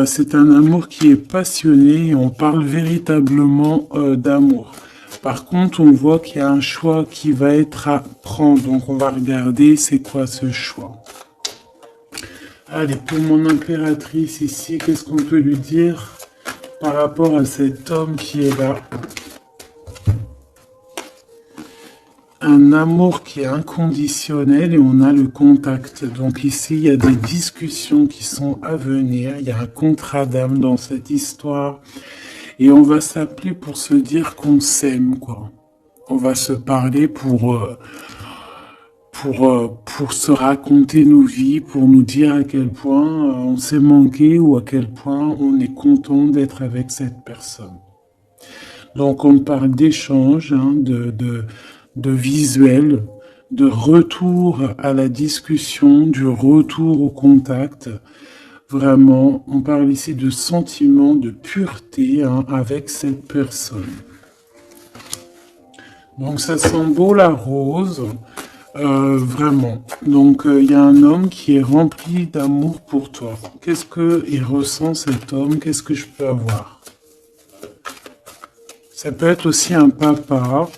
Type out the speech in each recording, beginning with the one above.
C'est un amour qui est passionné et on parle véritablement d'amour. Par contre, on voit qu'il y a un choix qui va être à prendre. Donc, on va regarder c'est quoi ce choix. Allez, pour mon impératrice ici, qu'est-ce qu'on peut lui dire par rapport à cet homme qui est là? Un amour qui est inconditionnel et on a le contact. Donc ici, il y a des discussions qui sont à venir. Il y a un contrat d'âme dans cette histoire. Et on va s'appeler pour se dire qu'on s'aime, quoi. On va se parler pour se raconter nos vies, pour nous dire à quel point on s'est manqué ou à quel point on est content d'être avec cette personne. Donc on parle d'échange, hein, de visuel, de retour à la discussion, du retour au contact. Vraiment, on parle ici de sentiment de pureté, hein, avec cette personne. Donc ça sent beau la rose, vraiment. Donc il y a un homme qui est rempli d'amour pour toi. Qu'est-ce qu'il ressent cet homme? Qu'est-ce que je peux avoir? Ça peut être aussi un papa.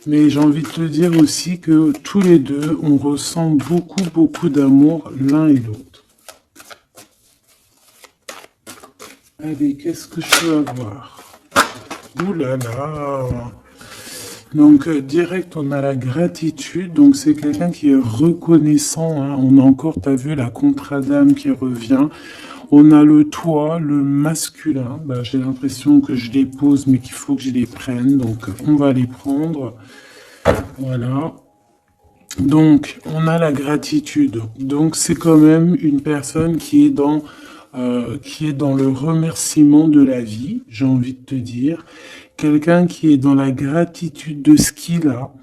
Mais j'ai envie de te dire aussi que tous les deux, on ressent beaucoup d'amour l'un et l'autre. Allez, qu'est-ce que je peux avoir? Ouh là là! Donc, direct, on a la gratitude. Donc, c'est quelqu'un qui est reconnaissant, hein. On a encore, t'as vu, la contrat d'âme qui revient. On a le toi, le masculin. Bah, j'ai l'impression que je les pose, mais qu'il faut que je les prenne. Donc, on va les prendre. Voilà. Donc, on a la gratitude. Donc, c'est quand même une personne qui est dans le remerciement de la vie, j'ai envie de te dire. Quelqu'un qui est dans la gratitude de ce qu'il a.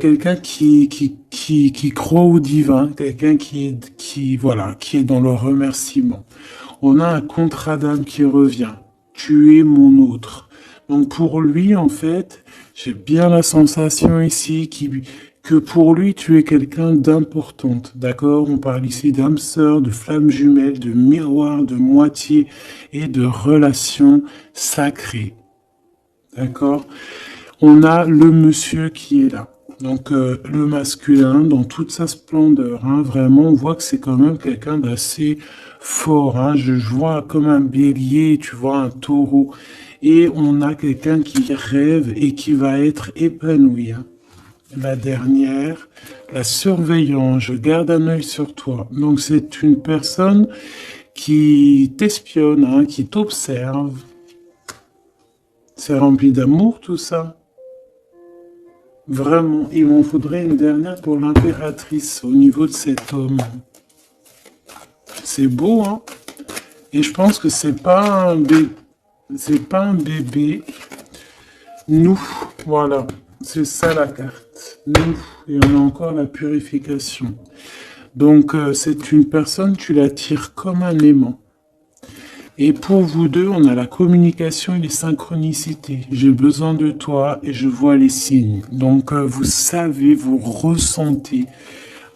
Quelqu'un qui croit au divin, quelqu'un qui est dans le remerciement. On a un contrat d'âme qui revient. Tu es mon autre. Donc pour lui, en fait, j'ai bien la sensation ici que pour lui, tu es quelqu'un d'importante. D'accord? On parle ici d'âme sœur, de flamme jumelle, de miroir, de moitié et de relation sacrée. D'accord? On a le monsieur qui est là. Donc le masculin dans toute sa splendeur, hein, vraiment on voit que c'est quand même quelqu'un d'assez fort, hein. Je vois comme un bélier, tu vois un taureau, et on a quelqu'un qui rêve et qui va être épanoui, hein. La dernière, la surveillance, je garde un œil sur toi. Donc c'est une personne qui t'espionne, hein, qui t'observe. C'est rempli d'amour tout ça. Vraiment, il m'en faudrait une dernière pour l'impératrice au niveau de cet homme. C'est beau, hein? Et je pense que c'est pas un bébé. Nous, voilà, c'est ça la carte. Nous, et on a encore la purification. Donc, c'est une personne, tu l'attires comme un aimant. Et pour vous deux, on a la communication et les synchronicités. J'ai besoin de toi et je vois les signes. Donc, vous savez, vous ressentez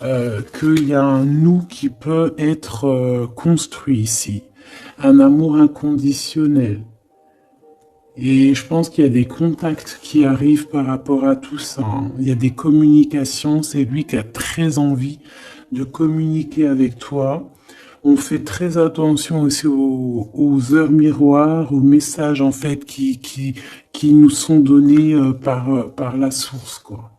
qu'il y a un nous qui peut être construit ici. Un amour inconditionnel. Et je pense qu'il y a des contacts qui arrivent par rapport à tout ça, hein. Il y a des communications. C'est lui qui a très envie de communiquer avec toi. On fait très attention aussi aux heures miroirs, aux messages en fait qui nous sont donnés par la source, quoi.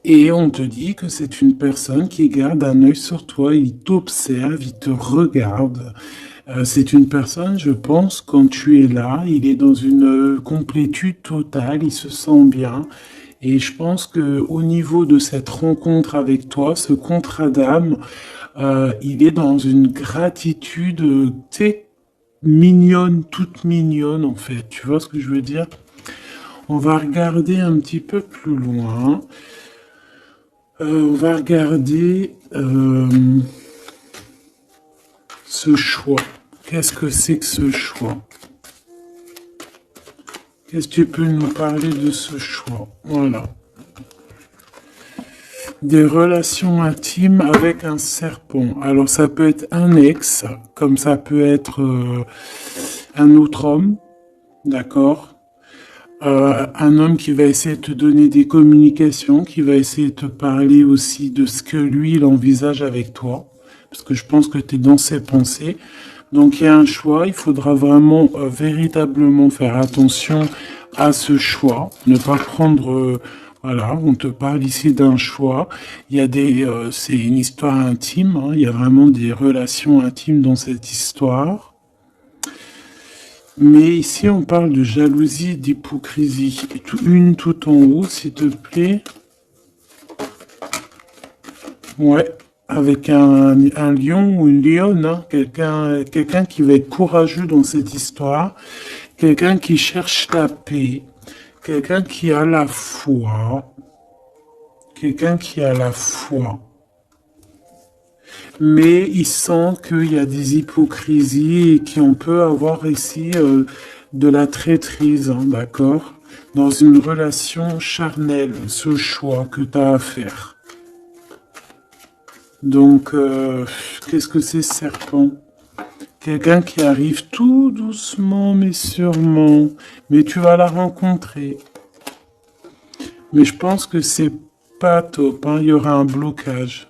Et on te dit que c'est une personne qui garde un œil sur toi, il t'observe, il te regarde. C'est une personne, je pense, quand tu es là, il est dans une complétude totale, il se sent bien. Et je pense que au niveau de cette rencontre avec toi, ce contrat d'âme, il est dans une gratitude, tu sais, mignonne, toute mignonne en fait. Tu vois ce que je veux dire? On va regarder un petit peu plus loin. On va regarder ce choix. Qu'est-ce que c'est que ce choix? Qu'est-ce que tu peux nous parler de ce choix? Voilà. des relations intimes avec un serpent. Alors ça peut être un ex, comme ça peut être un autre homme, d'accord? Un homme qui va essayer de te donner des communications, qui va essayer de te parler aussi de ce que lui, il envisage avec toi, parce que je pense que tu es dans ses pensées. Donc il y a un choix, il faudra vraiment véritablement faire attention à ce choix, ne pas prendre... voilà, on te parle ici d'un choix. Il y a c'est une histoire intime, hein, il y a vraiment des relations intimes dans cette histoire. Mais ici, on parle de jalousie et d'hypocrisie. Une tout en haut, s'il te plaît. Ouais, avec un lion ou une lionne, hein. Quelqu'un qui va être courageux dans cette histoire. Quelqu'un qui cherche la paix. Quelqu'un qui a la foi. Quelqu'un qui a la foi. Mais il sent qu'il y a des hypocrisies et qu'on peut avoir ici de la traîtrise, hein, d'accord? Dans une relation charnelle, ce choix que tu as à faire. Donc, qu'est-ce que c'est, serpent? Quelqu'un qui arrive tout doucement mais sûrement, mais tu vas la rencontrer. Mais je pense que c'est pas top, hein, il y aura un blocage.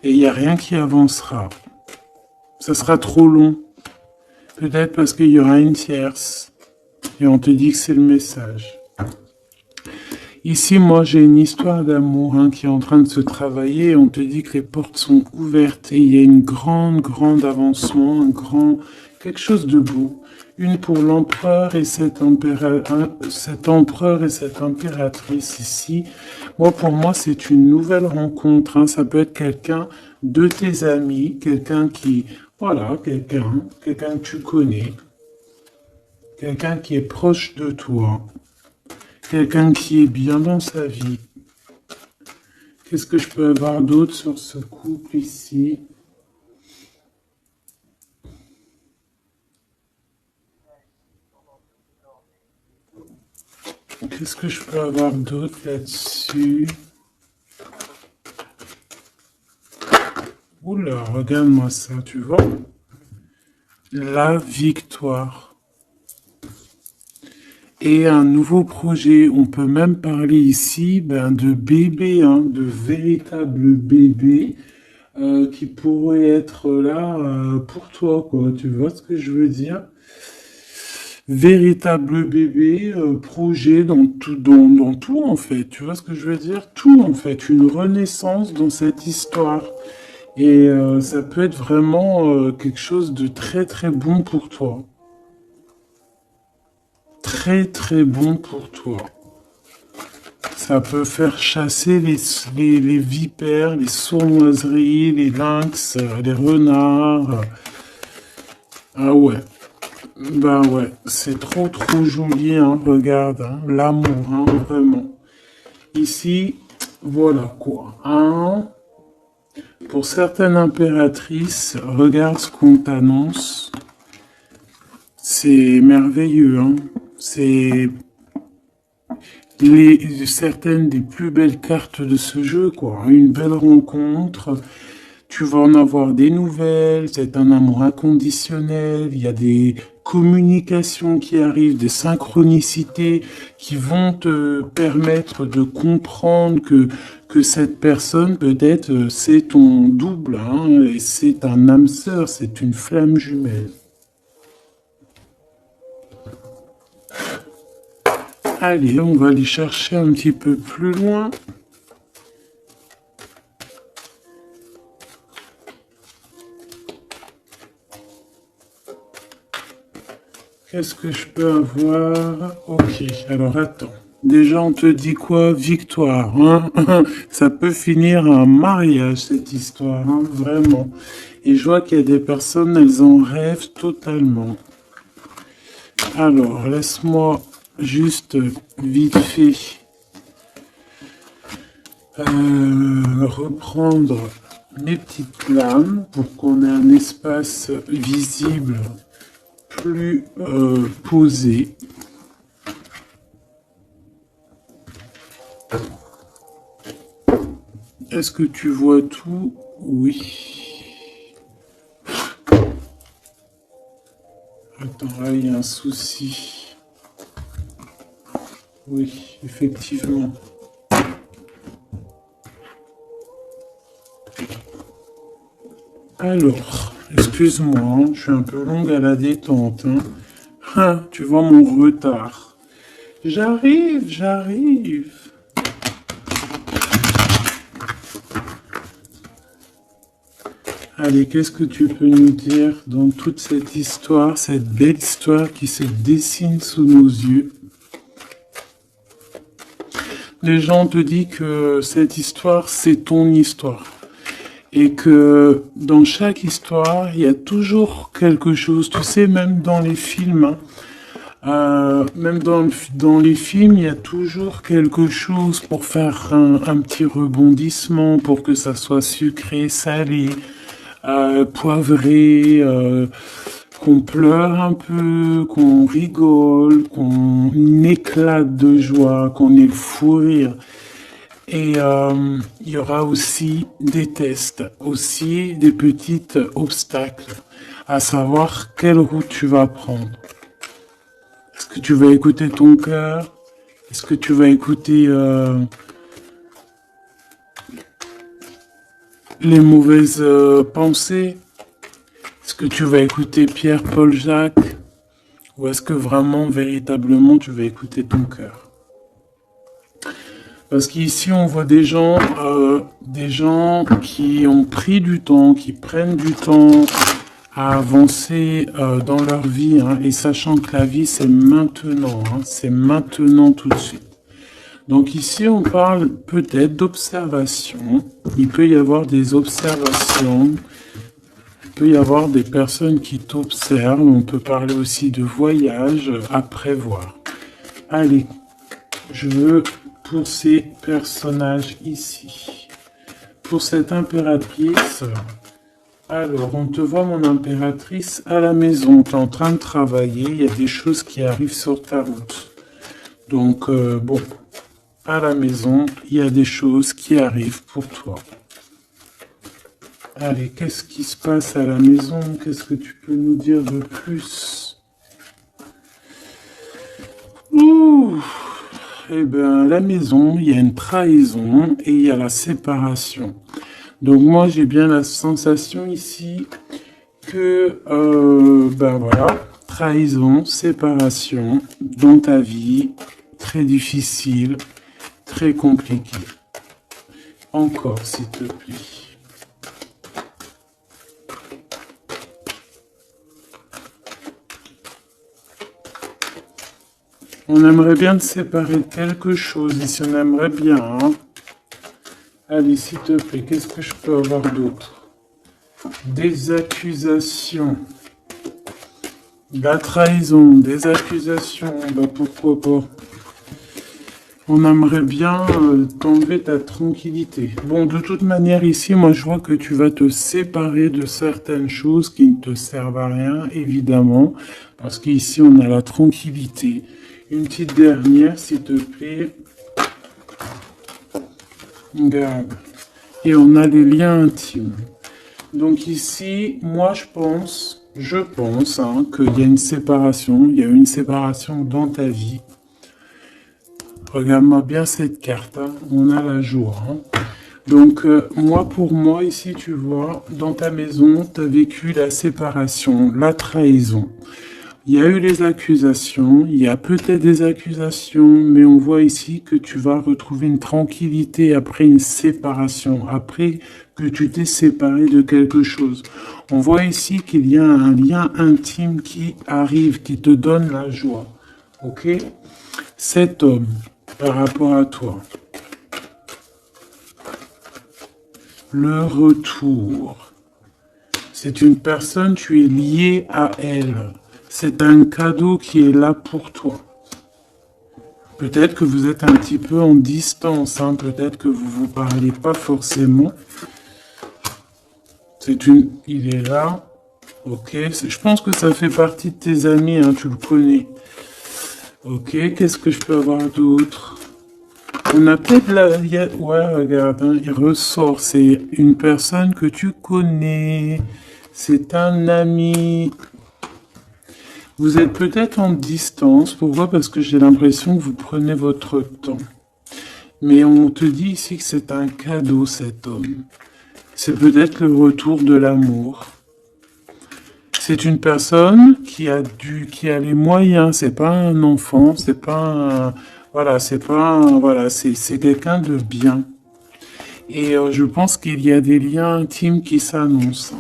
Et il n'y a rien qui avancera. Ça sera trop long. Peut-être parce qu'il y aura une tierce. Et on te dit que c'est le message. Ici, moi, j'ai une histoire d'amour hein, qui est en train de se travailler. Et on te dit que les portes sont ouvertes. Et il y a une grande avancement. Quelque chose de beau. Une pour l'empereur et cet empereur et cette impératrice ici. Moi, pour moi, c'est une nouvelle rencontre. Hein. Ça peut être quelqu'un de tes amis, quelqu'un qui, voilà, quelqu'un que tu connais, quelqu'un qui est proche de toi, quelqu'un qui est bien dans sa vie. Qu'est-ce que je peux avoir d'autre sur ce couple ici? Qu'est-ce que je peux avoir d'autre là-dessus? Oula, regarde-moi ça, tu vois? La victoire. Et un nouveau projet, on peut même parler ici de bébés, hein, de véritables bébés qui pourraient être là pour toi, quoi. Tu vois ce que je veux dire? Véritable bébé, projet dans tout en fait. Tu vois ce que je veux dire? Tout en fait, une renaissance dans cette histoire. Et ça peut être vraiment quelque chose de très bon pour toi. Très bon pour toi. Ça peut faire chasser les vipères, les sournoiseries, les lynx, les renards. Ah ouais. Bah ouais, c'est trop joli, hein, regarde, hein, l'amour, hein, vraiment. Ici, voilà quoi, hein. Pour certaines impératrices, regarde ce qu'on t'annonce. C'est merveilleux, hein. C'est certaines des plus belles cartes de ce jeu, quoi. Une belle rencontre. Tu vas en avoir des nouvelles, c'est un amour inconditionnel, il y a des communications qui arrivent, des synchronicités qui vont te permettre de comprendre que cette personne, peut-être, c'est ton double, hein, et c'est un âme sœur, c'est une flamme jumelle. Allez, on va aller chercher un petit peu plus loin. Qu'est-ce que je peux avoir? Ok, alors attends. Déjà, on te dit quoi? Victoire, hein? Ça peut finir un mariage, cette histoire, hein? Vraiment. Et je vois qu'il y a des personnes, elles en rêvent totalement. Alors, laisse-moi juste vite fait reprendre mes petites lames pour qu'on ait un espace visible plus posé. Est-ce que tu vois tout? Oui. Attends, là, il y a un souci. Oui, effectivement. Alors, excuse-moi, hein, je suis un peu longue à la détente. Hein. Ah, tu vois mon retard. J'arrive, j'arrive. Allez, qu'est-ce que tu peux nous dire dans toute cette histoire, cette belle histoire qui se dessine sous nos yeux? Les gens te disent que cette histoire, c'est ton histoire. Et que dans chaque histoire, il y a toujours quelque chose. Tu sais, même dans les films, hein, même dans les films, il y a toujours quelque chose pour faire un petit rebondissement, pour que ça soit sucré, salé, poivré, qu'on pleure un peu, qu'on rigole, qu'on éclate de joie, qu'on ait le fou rire. Et il y aura aussi des tests, aussi des petits obstacles, à savoir quelle route tu vas prendre. Est-ce que tu vas écouter ton cœur? Est-ce que tu vas écouter les mauvaises pensées? Est-ce que tu vas écouter Pierre, Paul, Jacques? Ou est-ce que vraiment, véritablement, tu vas écouter ton cœur? Parce qu'ici, on voit des gens qui ont pris du temps, qui prennent du temps à avancer dans leur vie, hein, et sachant que la vie, c'est maintenant, hein, c'est maintenant tout de suite. Donc ici, on parle peut-être d'observation. Il peut y avoir des observations. Il peut y avoir des personnes qui t'observent. On peut parler aussi de voyage à prévoir. Allez, je veux pour ces personnages ici. Pour cette impératrice, alors on te voit mon impératrice à la maison. Tu es en train de travailler. Il y a des choses qui arrivent sur ta route. Donc bon, à la maison, il y a des choses qui arrivent pour toi. Allez, qu'est-ce qui se passe à la maison? Qu'est-ce que tu peux nous dire de plus? Ouh! Eh bien, à la maison, il y a une trahison et il y a la séparation. Donc moi, j'ai bien la sensation ici que, ben voilà, trahison, séparation dans ta vie, très difficile, très compliqué. Encore, s'il te plaît. On aimerait bien te séparer de quelque chose, ici on aimerait bien. Hein. Allez, s'il te plaît, qu'est-ce que je peux avoir d'autre? Des accusations. La trahison, des accusations, bah pourquoi pas. On aimerait bien t'enlever ta tranquillité. Bon, de toute manière, ici, moi, je vois que tu vas te séparer de certaines choses qui ne te servent à rien, évidemment, parce qu'ici, on a la tranquillité. Une petite dernière, s'il te plaît. Regarde. Et on a les liens intimes. Donc ici, moi, je pense hein, qu'il y a une séparation. Il y a une séparation dans ta vie. Regarde-moi bien cette carte, hein. On a la joie. Hein. Donc, moi, pour moi, ici, tu vois, dans ta maison, tu as vécu la séparation, la trahison. Il y a eu les accusations, il y a peut-être des accusations, mais on voit ici que tu vas retrouver une tranquillité après une séparation, après que tu t'es séparé de quelque chose. On voit ici qu'il y a un lien intime qui arrive, qui te donne la joie. Ok? Cet homme, par rapport à toi. Le retour. C'est une personne, tu es lié à elle. C'est un cadeau qui est là pour toi. Peut-être que vous êtes un petit peu en distance, hein. Peut-être que vous ne vous parlez pas forcément. Il est là. Ok, je pense que ça fait partie de tes amis, hein, tu le connais. Ok, qu'est-ce que je peux avoir d'autre? On a peut-être ouais, regarde, hein, il ressort. C'est une personne que tu connais. C'est un ami. Vous êtes peut-être en distance. Pourquoi? Parce que j'ai l'impression que vous prenez votre temps. Mais on te dit ici que c'est un cadeau, cet homme. C'est peut-être le retour de l'amour. C'est une personne qui a les moyens. C'est pas un enfant. C'est pas un, voilà, c'est pas un, voilà, c'est quelqu'un de bien. Et je pense qu'il y a des liens intimes qui s'annoncent.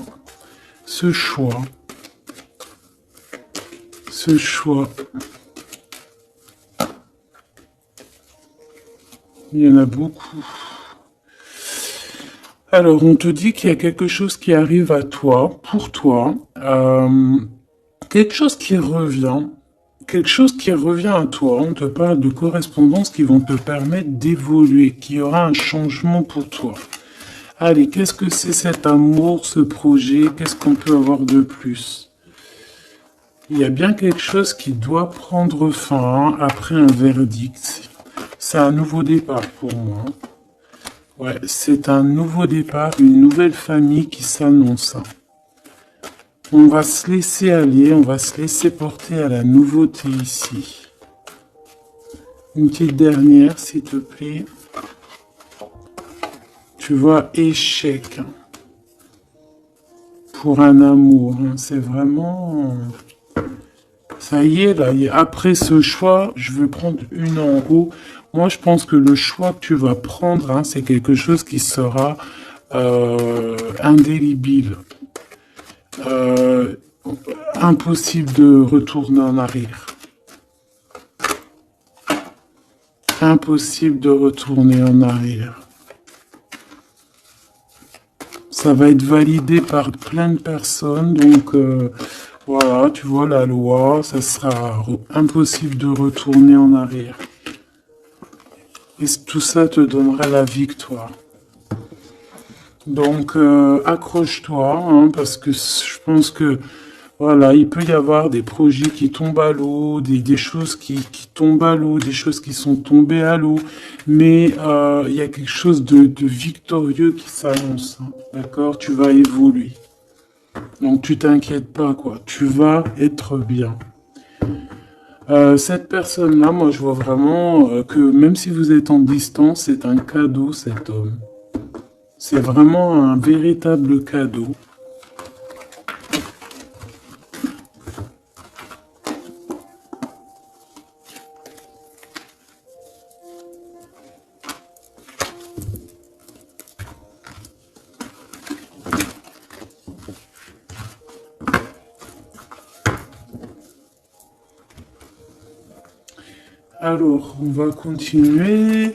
Ce choix. Ce choix. Il y en a beaucoup. Alors, on te dit qu'il y a quelque chose qui arrive à toi, pour toi, quelque chose qui revient, quelque chose qui revient à toi. On te parle de correspondances qui vont te permettre d'évoluer, qu'il y aura un changement pour toi. Allez, qu'est-ce que c'est cet amour, ce projet? Qu'est-ce qu'on peut avoir de plus? Il y a bien quelque chose qui doit prendre fin hein, après un verdict. C'est un nouveau départ pour moi. Ouais, c'est un nouveau départ, une nouvelle famille qui s'annonce. On va se laisser aller, on va se laisser porter à la nouveauté ici. Une petite dernière, s'il te plaît. Tu vois, échec. Pour un amour, hein. C'est vraiment... Ça y est, là, après ce choix, je veux prendre une en haut. Moi, je pense que le choix que tu vas prendre, hein, c'est quelque chose qui sera indélébile. Impossible de retourner en arrière. Impossible de retourner en arrière. Ça va être validé par plein de personnes, donc voilà, tu vois la loi, ça sera impossible de retourner en arrière. Et tout ça te donnera la victoire. Donc accroche-toi, hein, parce que je pense que voilà, il peut y avoir des projets qui tombent à l'eau, des choses qui tombent à l'eau, des choses qui sont tombées à l'eau, mais il y a quelque chose de victorieux qui s'annonce, hein, d'accord? Tu vas évoluer. Donc tu t'inquiètes pas, quoi. Tu vas être bien. Cette personne-là, moi je vois vraiment que même si vous êtes en distance, c'est un cadeau, cet homme. C'est vraiment un véritable cadeau. Alors, on va continuer.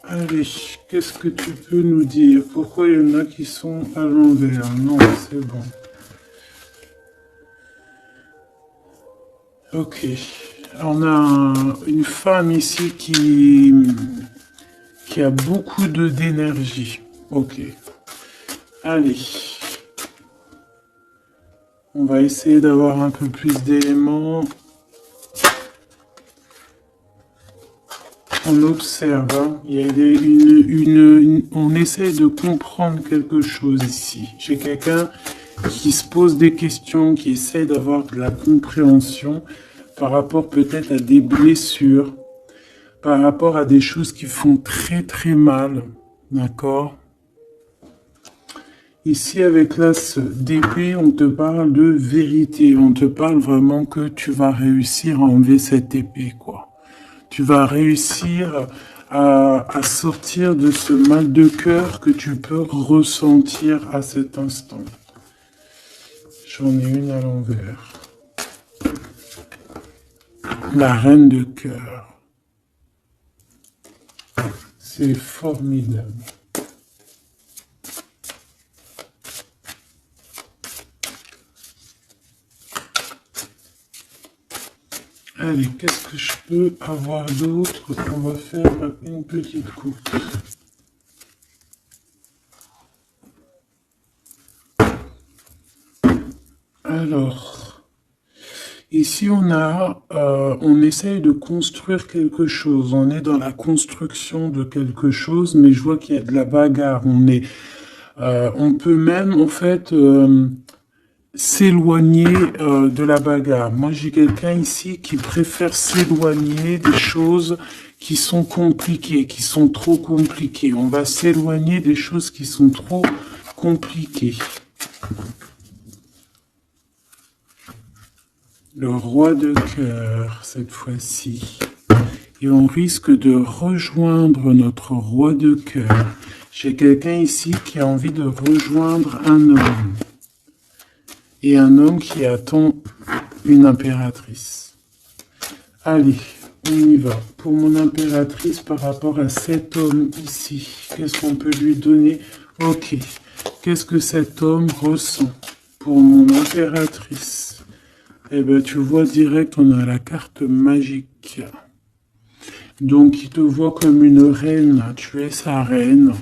Allez, qu'est-ce que tu peux nous dire? Pourquoi il y en a qui sont à l'envers? Non, c'est bon. Ok. On a une femme ici qui a beaucoup d'énergie. Ok. Allez. On va essayer d'avoir un peu plus d'éléments. On observe, hein. Il y a on essaie de comprendre quelque chose ici. J'ai quelqu'un qui se pose des questions, qui essaie d'avoir de la compréhension par rapport peut-être à des blessures, par rapport à des choses qui font très très mal, d'accord? Ici, avec l'as d'épée, on te parle de vérité, on te parle vraiment que tu vas réussir à enlever cette épée, quoi. Tu vas réussir à sortir de ce mal de cœur que tu peux ressentir à cet instant. J'en ai une à l'envers. La reine de cœur. C'est formidable. Allez, qu'est-ce que je peux avoir d'autre? On va faire une petite coupe. Alors, ici on essaye de construire quelque chose. On est dans la construction de quelque chose, mais je vois qu'il y a de la bagarre. On peut même en fait s'éloigner de la bagarre. Moi, j'ai quelqu'un ici qui préfère s'éloigner des choses qui sont compliquées, qui sont trop compliquées. On va s'éloigner des choses qui sont trop compliquées. Le roi de cœur, cette fois-ci. Et on risque de rejoindre notre roi de cœur. J'ai quelqu'un ici qui a envie de rejoindre un homme. Et un homme qui attend une impératrice. Allez, on y va. Pour mon impératrice, par rapport à cet homme ici, qu'est-ce qu'on peut lui donner? Ok. Qu'est-ce que cet homme ressent pour mon impératrice? Eh bien, tu vois direct, on a la carte magique. Donc, il te voit comme une reine. Tu es sa reine.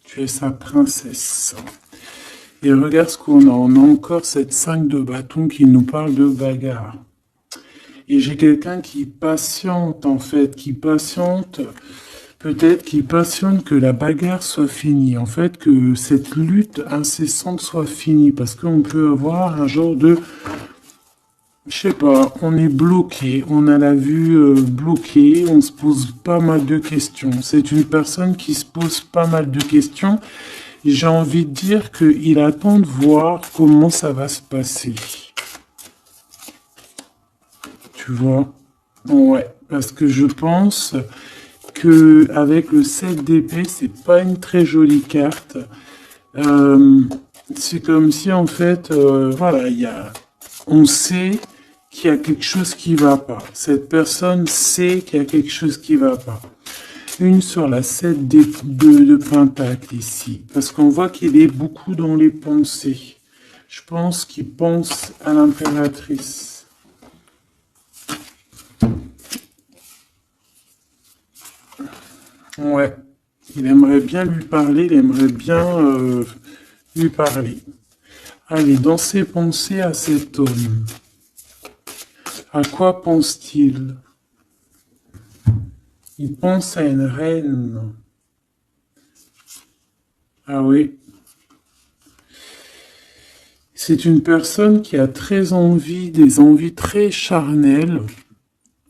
Tu es sa princesse. Et regarde ce qu'on a. On a encore cette 5 de bâton qui nous parle de bagarre. Et j'ai quelqu'un qui patiente, en fait, qui patiente, peut-être qui patiente que la bagarre soit finie. En fait, que cette lutte incessante soit finie. Parce qu'on peut avoir un genre de... Je sais pas, on est bloqué, on a la vue bloquée, on se pose pas mal de questions. C'est une personne qui se pose pas mal de questions. J'ai envie de dire qu'il attend de voir comment ça va se passer. Tu vois? Ouais, parce que je pense que avec le 7 d'épée, c'est pas une très jolie carte. C'est comme si en fait, voilà, on sait qu'il y a quelque chose qui va pas. Cette personne sait qu'il y a quelque chose qui va pas. Une sur la 7 de Pentacle ici. Parce qu'on voit qu'il est beaucoup dans les pensées. Je pense qu'il pense à l'impératrice. Ouais. Il aimerait bien lui parler, il aimerait bien lui parler. Allez, dans ses pensées à cet homme. À quoi pense-t-il? Il pense à une reine. Ah oui. C'est une personne qui a très envie, des envies très charnelles.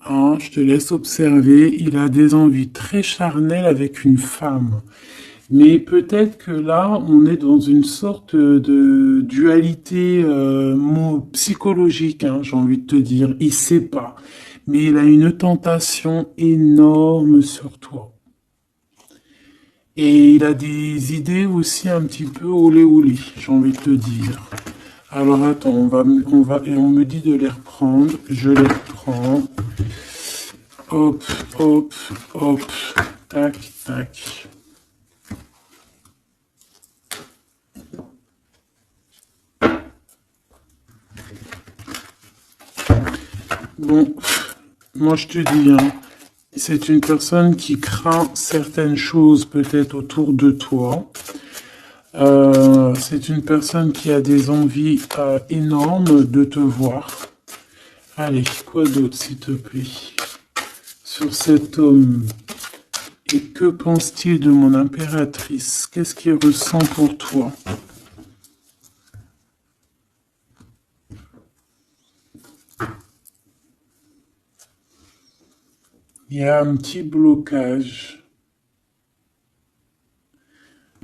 Hein, je te laisse observer. Il a des envies très charnelles avec une femme. Mais peut-être que là, on est dans une sorte de dualité psychologique, hein, j'ai envie de te dire. Il sait pas. Mais il a une tentation énorme sur toi. Et il a des idées aussi un petit peu olé olé, j'ai envie de te dire. Alors attends, et on me dit de les reprendre. Je les reprends. Hop, hop, hop. Tac, tac. Bon, moi je te dis, hein, c'est une personne qui craint certaines choses peut-être autour de toi. C'est une personne qui a des envies énormes de te voir. Allez, quoi d'autre s'il te plaît? Sur cet homme. Et que pense-t-il de mon impératrice? Qu'est-ce qu'il ressent pour toi? Il y a un petit blocage.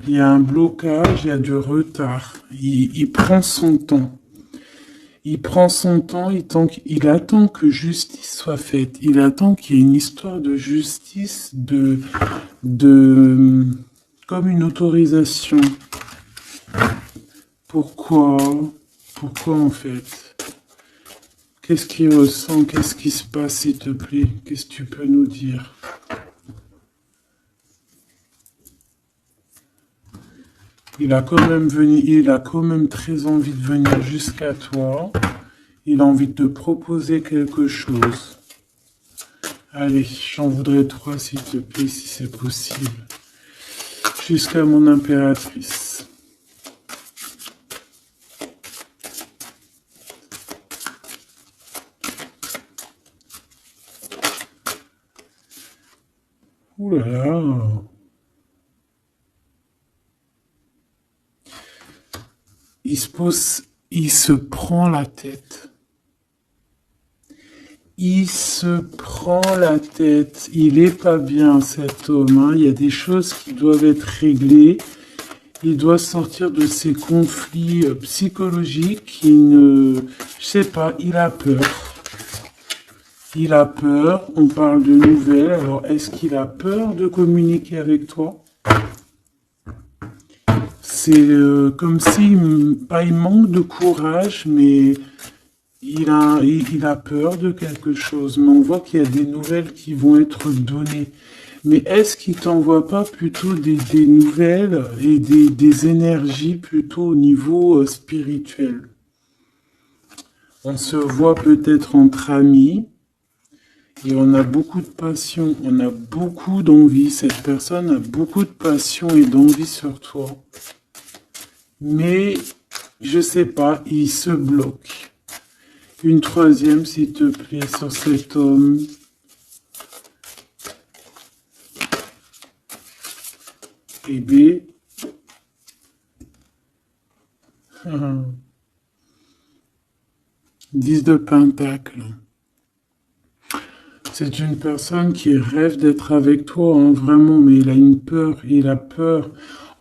Il y a un blocage, il y a du retard. Il prend son temps. Il prend son temps, il attend que justice soit faite. Il attend qu'il y ait une histoire de justice, comme une autorisation. Pourquoi? Pourquoi en fait? Qu'est-ce qu'il ressent? Qu'est-ce qui se passe, s'il te plaît? Qu'est-ce que tu peux nous dire? Il a quand même très envie de venir jusqu'à toi. Il a envie de te proposer quelque chose. Allez, j'en voudrais 3 s'il te plaît, si c'est possible. Jusqu'à mon impératrice. Ouh là là. Il se prend la tête. Il se prend la tête. Il est pas bien, cet homme, hein. Il y a des choses qui doivent être réglées. Il doit sortir de ses conflits psychologiques. Je sais pas, il a peur. Il a peur. On parle de nouvelles. Alors, est-ce qu'il a peur de communiquer avec toi? C'est comme si, pas il manque de courage, mais il a peur de quelque chose. Mais on voit qu'il y a des nouvelles qui vont être données. Mais est-ce qu'il t'envoie pas plutôt des nouvelles et des énergies plutôt au niveau spirituel? On se voit peut-être entre amis et on a beaucoup de passion, on a beaucoup d'envie. Cette personne a beaucoup de passion et d'envie sur toi. Mais, je sais pas, il se bloque. Une troisième, s'il te plaît, sur cet homme. Et B. 10 de Pentacle. C'est une personne qui rêve d'être avec toi, hein, vraiment, mais il a une peur, il a peur.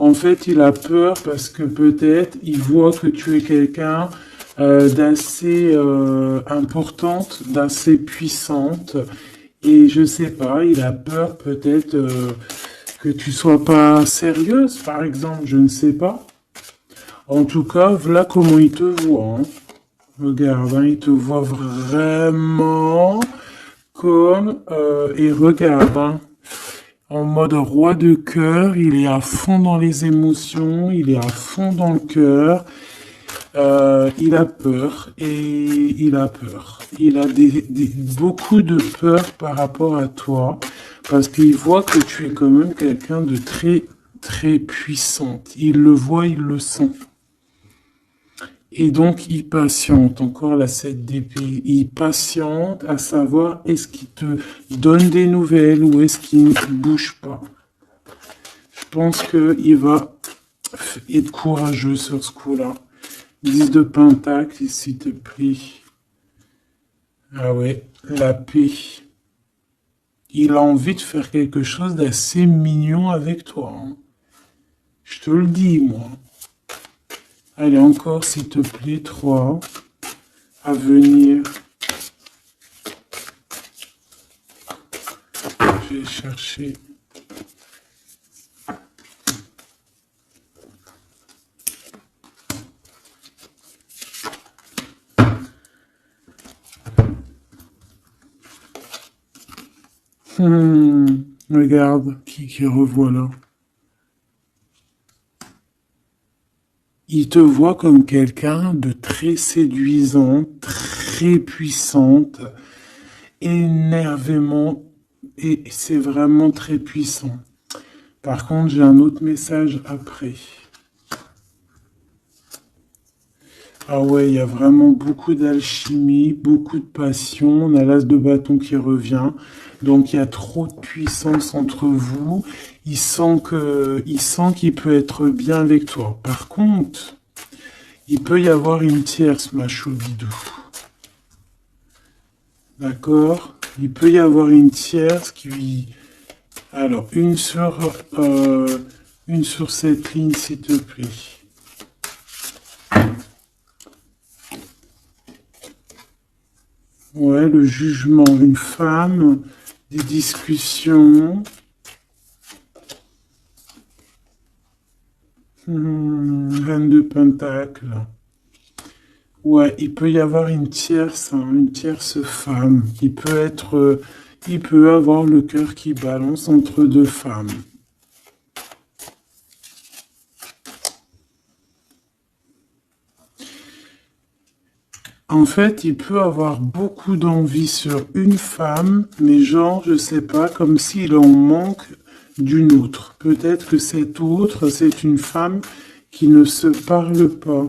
En fait, il a peur parce que peut-être il voit que tu es quelqu'un d'assez importante, d'assez puissante. Et je sais pas, il a peur peut-être que tu sois pas sérieuse, par exemple, je ne sais pas. En tout cas, voilà comment il te voit, hein. Regarde, hein, il te voit vraiment comme... et regarde, hein, en mode roi de cœur, il est à fond dans les émotions, il est à fond dans le cœur. Il a peur et il a peur. Il a beaucoup de peur par rapport à toi parce qu'il voit que tu es quand même quelqu'un de très, très puissante. Il le voit, il le sent. Et donc, il patiente. Encore la 7 d'épée. Il patiente à savoir est-ce qu'il te donne des nouvelles ou est-ce qu'il ne bouge pas. Je pense qu'il va être courageux sur ce coup-là. 10 de Pentacle, s'il te plaît. Ah ouais, la paix. Il a envie de faire quelque chose d'assez mignon avec toi, hein. Je te le dis, moi. Allez, encore, s'il te plaît, 3. À venir. Je vais chercher. Regarde, qui revoit là. Il te voit comme quelqu'un de très séduisant, très puissante, énervément, et c'est vraiment très puissant. Par contre, j'ai un autre message après. Ah ouais, il y a vraiment beaucoup d'alchimie, beaucoup de passion. On a l'as de bâton qui revient. Donc il y a trop de puissance entre vous. Il sent qu'il peut être bien avec toi. Par contre, il peut y avoir une tierce, ma choubidou. D'accord? Il peut y avoir une tierce qui... Alors, une sur cette ligne, s'il te plaît. Ouais, le jugement, une femme, des discussions. Reine de Pentacle. Ouais, il peut y avoir une tierce femme. Il peut avoir le cœur qui balance entre deux femmes. En fait, il peut avoir beaucoup d'envie sur une femme, mais genre, je sais pas, comme s'il en manque d'une autre. Peut-être que cette autre, c'est une femme qui ne se parle pas.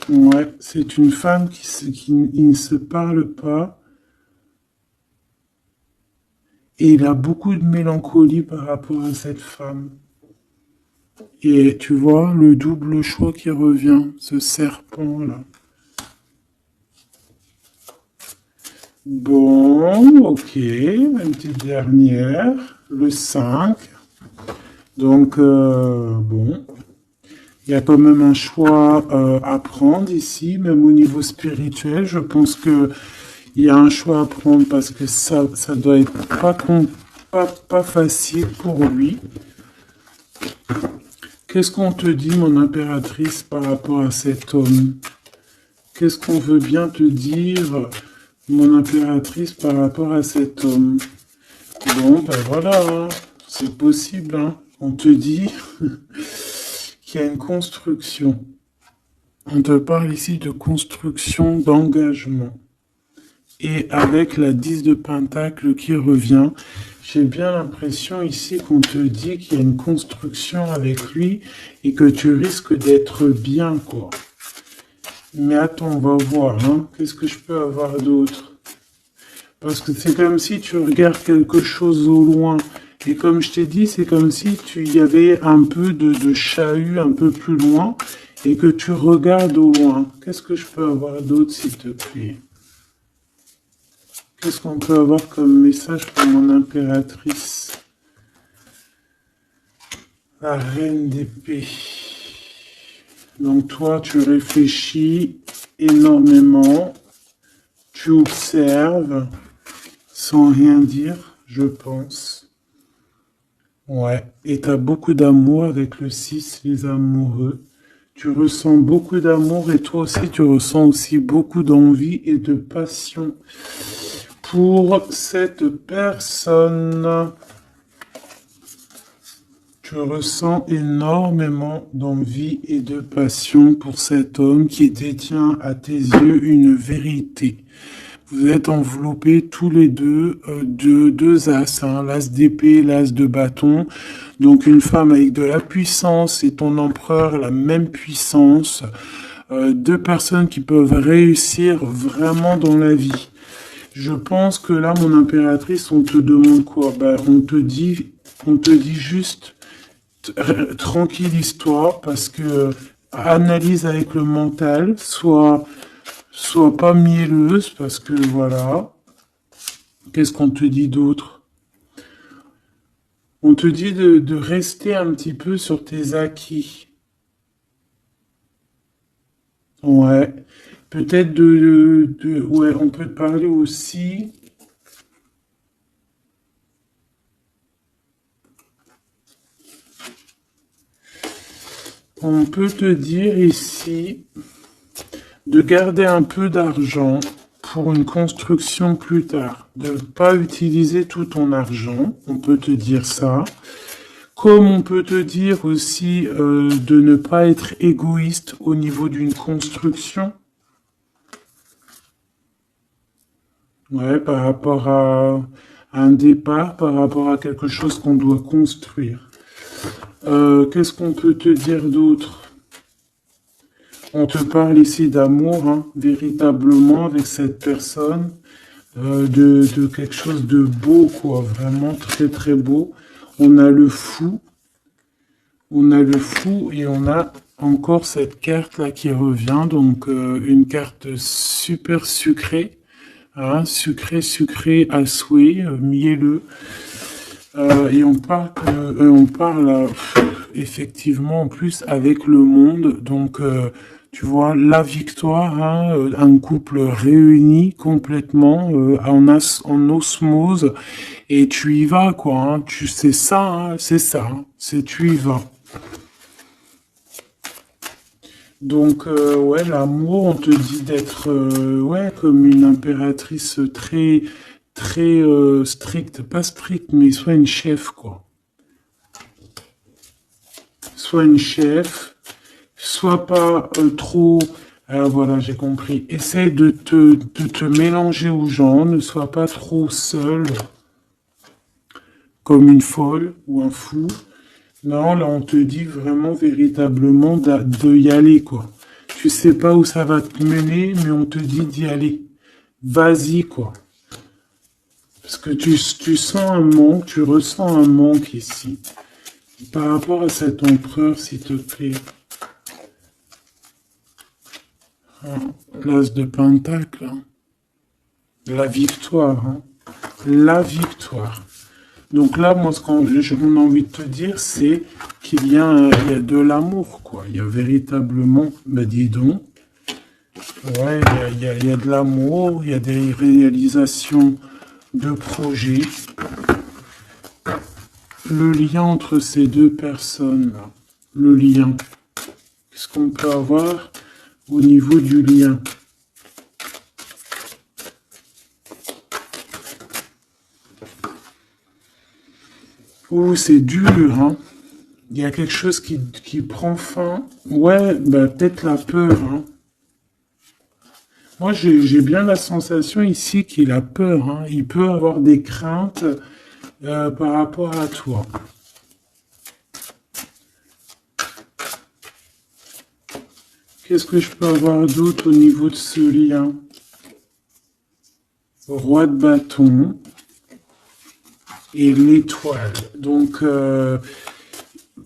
Ouais, c'est une femme qui ne se parle pas. Et il a beaucoup de mélancolie par rapport à cette femme. Et tu vois, le double choix qui revient, ce serpent-là. Bon, ok, une petite dernière, le 5. Donc, bon, il y a quand même un choix à prendre ici, même au niveau spirituel. Je pense que il y a un choix à prendre parce que ça doit être pas facile pour lui. Qu'est-ce qu'on te dit, mon impératrice, par rapport à cet homme? Qu'est-ce qu'on veut bien te dire, mon impératrice, par rapport à cet homme? Bon, ben voilà, hein, c'est possible, hein. On te dit qu'il y a une construction. On te parle ici de construction, d'engagement. Et avec la 10 de Pentacle qui revient, j'ai bien l'impression ici qu'on te dit qu'il y a une construction avec lui et que tu risques d'être bien, quoi. Mais attends, on va voir, hein. Qu'est-ce que je peux avoir d'autre? Parce que c'est comme si tu regardes quelque chose au loin. Et comme je t'ai dit, c'est comme si tu y avait un peu de chahut un peu plus loin et que tu regardes au loin. Qu'est-ce que je peux avoir d'autre, s'il te plaît? Qu'est-ce qu'on peut avoir comme message pour mon impératrice? La reine d'épée. Donc toi, tu réfléchis énormément, tu observes, sans rien dire, je pense. Ouais, et tu as beaucoup d'amour avec le 6, les amoureux. Tu ressens beaucoup d'amour et toi aussi, tu ressens aussi beaucoup d'envie et de passion pour cette personne. Tu ressens énormément d'envie et de passion pour cet homme qui détient à tes yeux une vérité. Vous êtes enveloppés tous les deux de deux as, hein, l'as d'épée, l'as de bâton. Donc une femme avec de la puissance et ton empereur, la même puissance. Deux personnes qui peuvent réussir vraiment dans la vie. Je pense que là, mon impératrice, on te demande quoi? Ben, on te dit juste tranquille histoire parce que analyse avec le mental, soit pas mielleuse parce que voilà. Qu'est-ce qu'on te dit d'autre? On te dit de rester un petit peu sur tes acquis. Ouais. Peut-être ouais, on peut te parler aussi. On peut te dire ici de garder un peu d'argent pour une construction plus tard. De ne pas utiliser tout ton argent, on peut te dire ça. Comme on peut te dire aussi de ne pas être égoïste au niveau d'une construction. Ouais, par rapport à un départ, par rapport à quelque chose qu'on doit construire. Qu'est-ce qu'on peut te dire d'autre? On te parle ici d'amour, hein, véritablement, avec cette personne, de quelque chose de beau, quoi, vraiment très très beau. On a le fou, et on a encore cette carte-là qui revient, donc une carte super sucrée, hein, sucrée à souhait, mielleux. Et on parle effectivement en plus avec le monde, donc tu vois la victoire, hein, un couple réuni complètement en osmose et tu y vas quoi, hein, tu sais ça, hein, c'est ça, hein, c'est tu y vas. Donc ouais, l'amour, on te dit d'être ouais comme une impératrice très stricte, pas stricte, mais soit une chef quoi. Soit une chef, Sois pas trop... Ah, voilà, j'ai compris. Essaye de te mélanger aux gens, ne sois pas trop seul, comme une folle ou un fou. Non, là, on te dit vraiment, véritablement, de y aller, quoi. Tu sais pas où ça va te mener, mais on te dit d'y aller. Vas-y, quoi. Parce que tu sens un manque, tu ressens un manque ici. Par rapport à cet empereur, s'il te plaît. L'as de Pentacle. Hein. La victoire. Hein. La victoire. Donc là, moi, ce qu'on a envie de te dire, c'est qu'il y a, il y a de l'amour, quoi. Il y a véritablement, ben dis donc, ouais, il y a de l'amour, il y a des réalisations de projets. Le lien entre ces deux personnes-là, le lien, qu'est-ce qu'on peut avoir au niveau du lien? Oh, c'est dur, hein. Il y a quelque chose qui prend fin. Ouais, bah, peut-être la peur, hein. Moi, j'ai bien la sensation ici qu'il a peur, hein. Il peut avoir des craintes par rapport à toi. Qu'est-ce que je peux avoir d'autre au niveau de ce lien? Roi de bâton et l'étoile. Donc,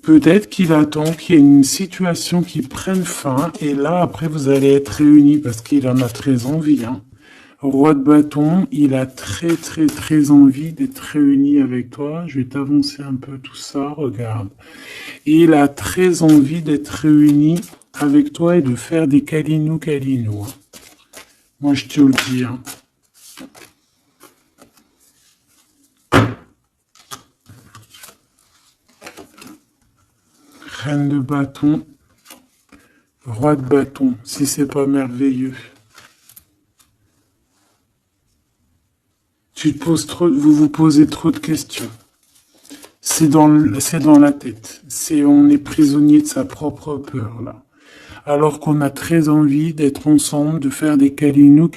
peut-être qu'il attend qu'il y ait une situation qui prenne fin, et là, après, vous allez être réunis, parce qu'il en a très envie. Hein. Roi de bâton, il a très, très, très envie d'être réuni avec toi. Je vais t'avancer un peu tout ça, regarde. Et il a très envie d'être réuni avec toi et de faire des câlinou. Hein. Moi, je te le dis. Hein. Reine de bâton, roi de bâton, si c'est pas merveilleux. Vous vous posez trop de questions. C'est dans la tête. On est prisonnier de sa propre peur, là. Alors qu'on a très envie d'être ensemble, de faire des câlinou.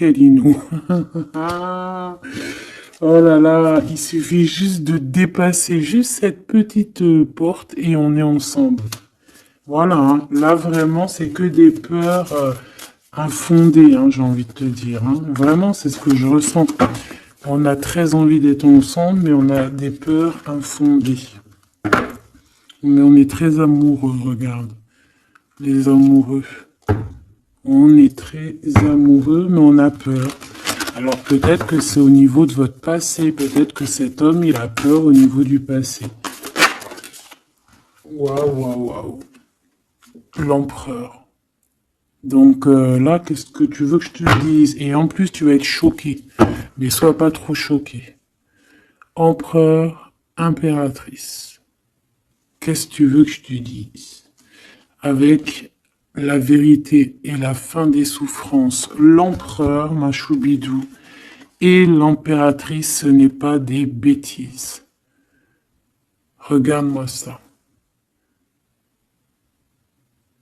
Oh là là, il suffit juste de dépasser juste cette petite porte et on est ensemble. Voilà, hein. Là vraiment, c'est que des peurs infondées, hein, j'ai envie de te dire. Hein. Vraiment, c'est ce que je ressens. On a très envie d'être ensemble, mais on a des peurs infondées. Mais on est très amoureux, regarde. Les amoureux. On est très amoureux, mais on a peur. Alors peut-être que c'est au niveau de votre passé. Peut-être que cet homme, il a peur au niveau du passé. Waouh. L'empereur. Donc là, qu'est-ce que tu veux que je te dise? Et en plus, tu vas être choqué. Mais sois pas trop choqué. Empereur, impératrice. Qu'est-ce que tu veux que je te dise? Avec la vérité et la fin des souffrances, l'empereur, ma choubidou, et l'impératrice, ce n'est pas des bêtises. Regarde-moi ça.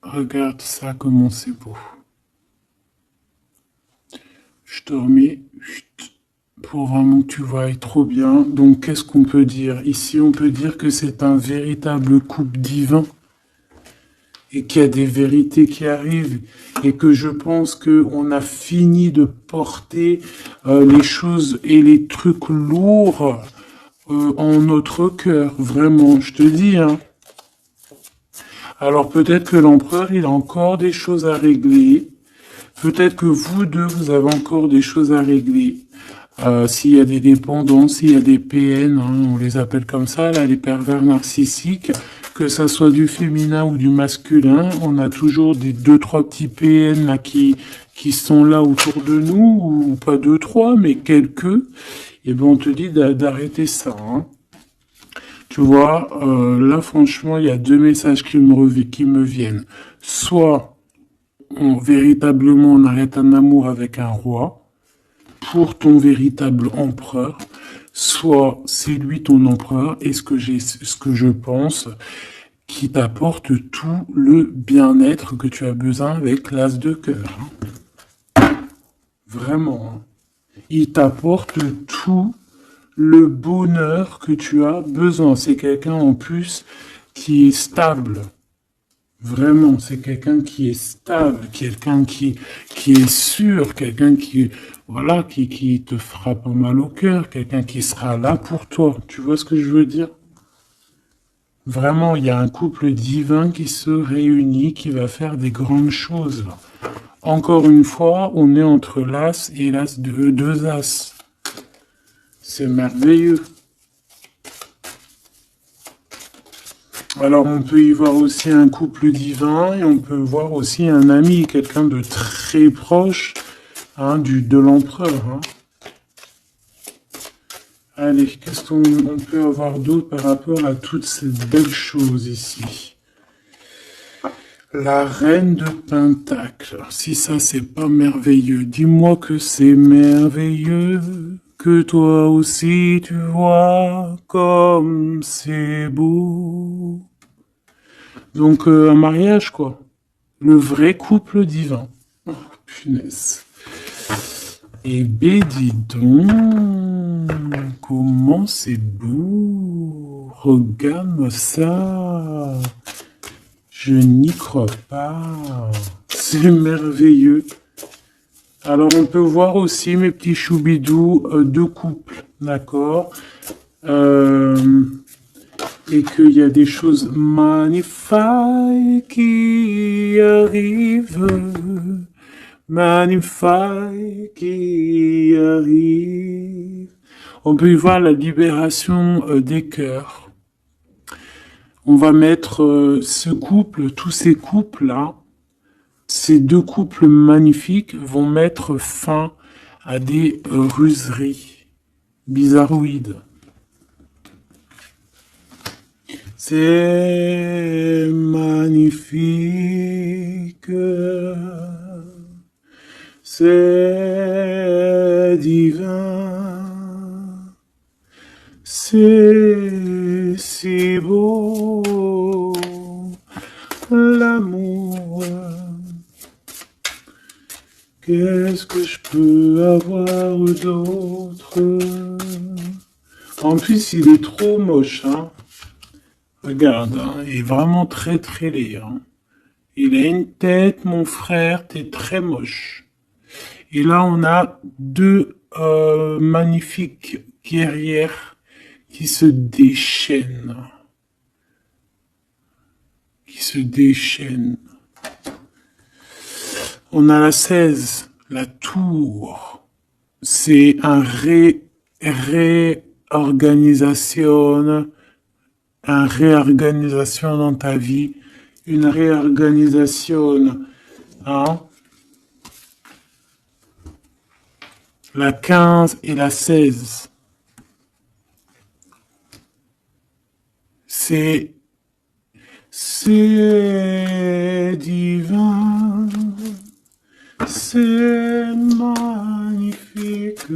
Regarde ça, comment c'est beau. Je te remets pour vraiment que tu vois trop bien. Donc, qu'est-ce qu'on peut dire? Ici, on peut dire que c'est un véritable couple divin et qu'il y a des vérités qui arrivent et que je pense qu'on a fini de porter les choses et les trucs lourds en notre cœur. Vraiment, je te dis, hein. Alors peut-être que l'empereur, il a encore des choses à régler. Peut-être que vous deux, vous avez encore des choses à régler. S'il y a des dépendances, s'il y a des PN, hein, on les appelle comme ça, là, les pervers narcissiques, que ça soit du féminin ou du masculin, on a toujours des 2-3 petits PN là qui sont là autour de nous, ou pas 2-3, mais quelques. Et ben on te dit d'arrêter ça. Hein. Tu vois, là franchement, il y a deux messages qui me viennent. Soit véritablement on arrête un amour avec un roi pour ton véritable empereur, soit c'est lui ton empereur et ce que je pense qui t'apporte tout le bien-être que tu as besoin avec l'as de cœur. Vraiment. Il t'apporte tout le bonheur que tu as besoin. C'est quelqu'un en plus qui est stable. Vraiment, c'est quelqu'un qui est stable, quelqu'un qui est sûr, quelqu'un qui, voilà, qui te fera pas mal au cœur, quelqu'un qui sera là pour toi. Tu vois ce que je veux dire? Vraiment, il y a un couple divin qui se réunit, qui va faire des grandes choses. Encore une fois, on est entre l'as et l'as de deux as. C'est merveilleux. Alors, on peut y voir aussi un couple divin et on peut voir aussi un ami, quelqu'un de très proche hein, de l'empereur. Hein. Allez, qu'est-ce qu'on peut avoir d'autre par rapport à toutes ces belles choses ici? La reine de Pentacle. Si ça, c'est pas merveilleux, dis-moi que c'est merveilleux. Que toi aussi tu vois comme c'est beau. Donc un mariage quoi. Le vrai couple divin. Oh, punaise. Et ben dis donc, comment c'est beau. Regarde-moi ça. Je n'y crois pas. C'est merveilleux. Alors, on peut voir aussi, mes petits choubidous, deux couples, d'accord et qu'il y a des choses magnifiques qui arrivent. Magnifiques qui arrivent. On peut y voir la libération des cœurs. On va mettre ce couple, tous ces couples-là, ces deux couples magnifiques vont mettre fin à des ruseries bizarroïdes. C'est magnifique, c'est divin, c'est si beau, l'amour. Qu'est-ce que je peux avoir d'autre? En plus, il est trop moche, hein. Regarde, hein, il est vraiment très très laid. Hein. Il a une tête, mon frère, t'es très moche. Et là, on a deux magnifiques guerrières qui se déchaînent. On a la 16, la tour. C'est un réorganisation dans ta vie, une réorganisation, hein. La 15 et la 16. C'est divin, c'est magnifique.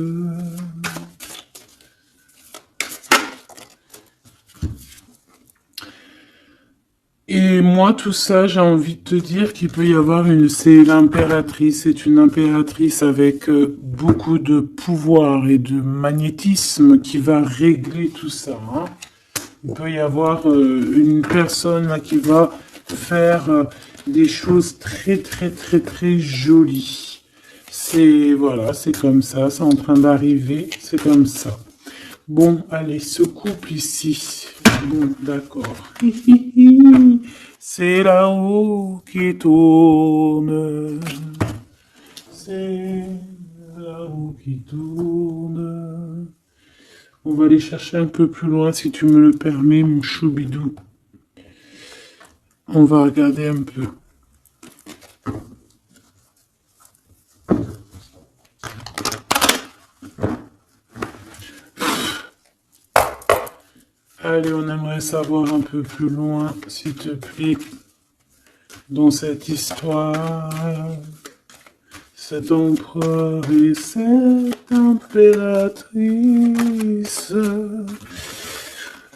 Et moi, tout ça, j'ai envie de te dire qu'il peut y avoir c'est l'impératrice, c'est une impératrice avec beaucoup de pouvoir et de magnétisme qui va régler tout ça. Hein. Il peut y avoir une personne là, qui va faire des choses très très très très jolies. Voilà, c'est comme ça, c'est en train d'arriver, c'est comme ça. Bon, allez, ce couple ici. Bon, d'accord. C'est là-haut qui tourne. C'est là-haut qui tourne. On va aller chercher un peu plus loin, si tu me le permets, mon choubidou. On va regarder un peu. Allez, on aimerait savoir un peu plus loin, s'il te plaît, dans cette histoire. Cet empereur et cette impératrice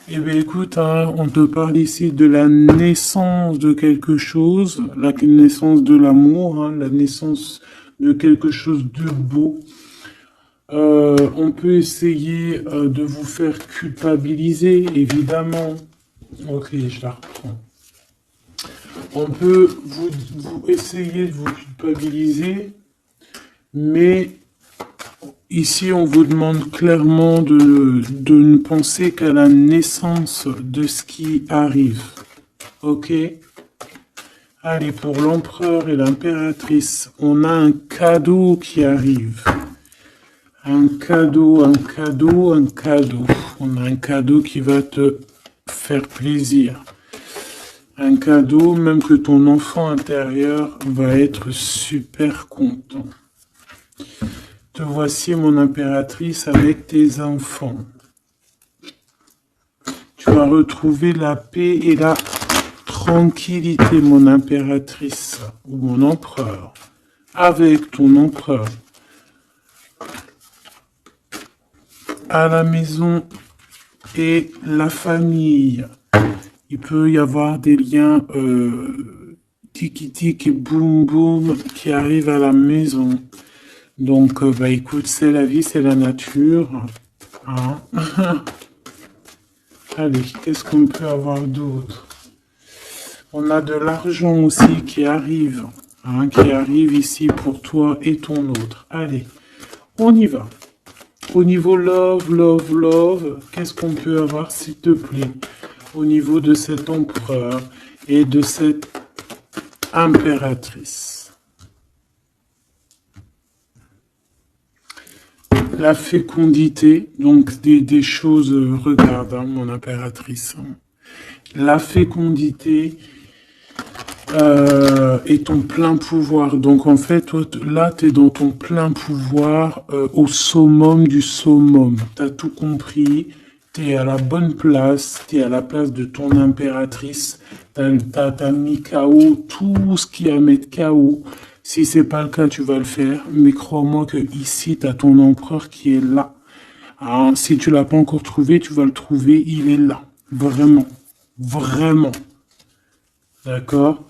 Eh bien, écoute, hein, on te parle ici de la naissance de quelque chose, la naissance de l'amour, hein, la naissance de quelque chose de beau. On peut essayer de vous faire culpabiliser, évidemment. Ok, je la reprends. On peut vous essayer de vous culpabiliser, mais ici, on vous demande clairement de ne penser qu'à la naissance de ce qui arrive. Ok? Allez, pour l'empereur et l'impératrice, on a un cadeau qui arrive. Un cadeau, un cadeau, un cadeau. On a un cadeau qui va te faire plaisir. Un cadeau, même que ton enfant intérieur va être super content. Te voici, mon impératrice, avec tes enfants. Tu vas retrouver la paix et la tranquillité, mon impératrice, ou mon empereur, avec ton empereur. À la maison et la famille. Il peut y avoir des liens tiki-tic et boum-boum qui arrivent à la maison. Donc, bah écoute, c'est la vie, c'est la nature. Hein. Allez, qu'est-ce qu'on peut avoir d'autre? On a de l'argent aussi qui arrive. Hein, qui arrive ici pour toi et ton autre. Allez, on y va. Au niveau love, love, love, qu'est-ce qu'on peut avoir, s'il te plaît? Au niveau de cet empereur et de cette impératrice. La fécondité, donc des choses, regarde, hein, mon impératrice. La fécondité et ton plein pouvoir. Donc en fait, toi, là, tu es dans ton plein pouvoir au summum du summum. Tu as tout compris. Tu es à la bonne place, tu es à la place de ton impératrice, t'as mis KO tout ce qui est à mettre KO. Si c'est pas le cas, tu vas le faire, mais crois-moi que ici, tu as ton empereur qui est là. Alors, si tu l'as pas encore trouvé, tu vas le trouver, il est là. Vraiment. Vraiment. D'accord?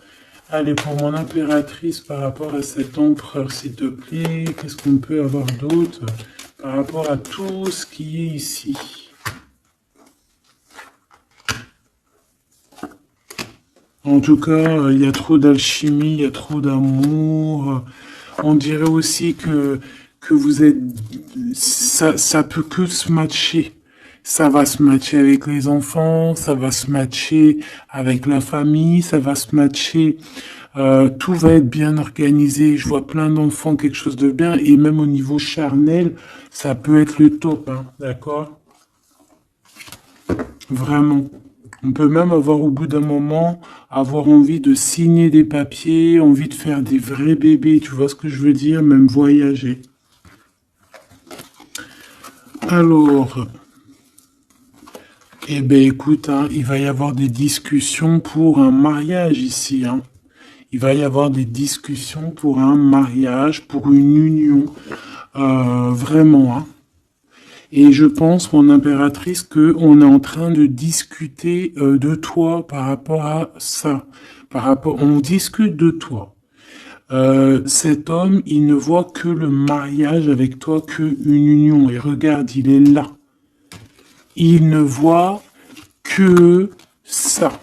Allez, pour mon impératrice, par rapport à cet empereur, s'il te plaît, qu'est-ce qu'on peut avoir d'autre par rapport à tout ce qui est ici? En tout cas, il y a trop d'alchimie, il y a trop d'amour. On dirait aussi que vous êtes... Ça peut que se matcher. Ça va se matcher avec les enfants, ça va se matcher avec la famille, ça va se matcher... tout va être bien organisé. Je vois plein d'enfants, quelque chose de bien. Et même au niveau charnel, ça peut être le top. Hein, d'accord? Vraiment. On peut même avoir au bout d'un moment, avoir envie de signer des papiers, envie de faire des vrais bébés, tu vois ce que je veux dire, même voyager. Alors, eh ben écoute, hein, il va y avoir des discussions pour un mariage ici. Hein. Il va y avoir des discussions pour un mariage, pour une union, vraiment. Hein. Et je pense, mon impératrice, qu'on est en train de discuter de toi par rapport à ça. On discute de toi. Cet homme, il ne voit que le mariage avec toi, qu'une union. Et regarde, il est là. Il ne voit que ça.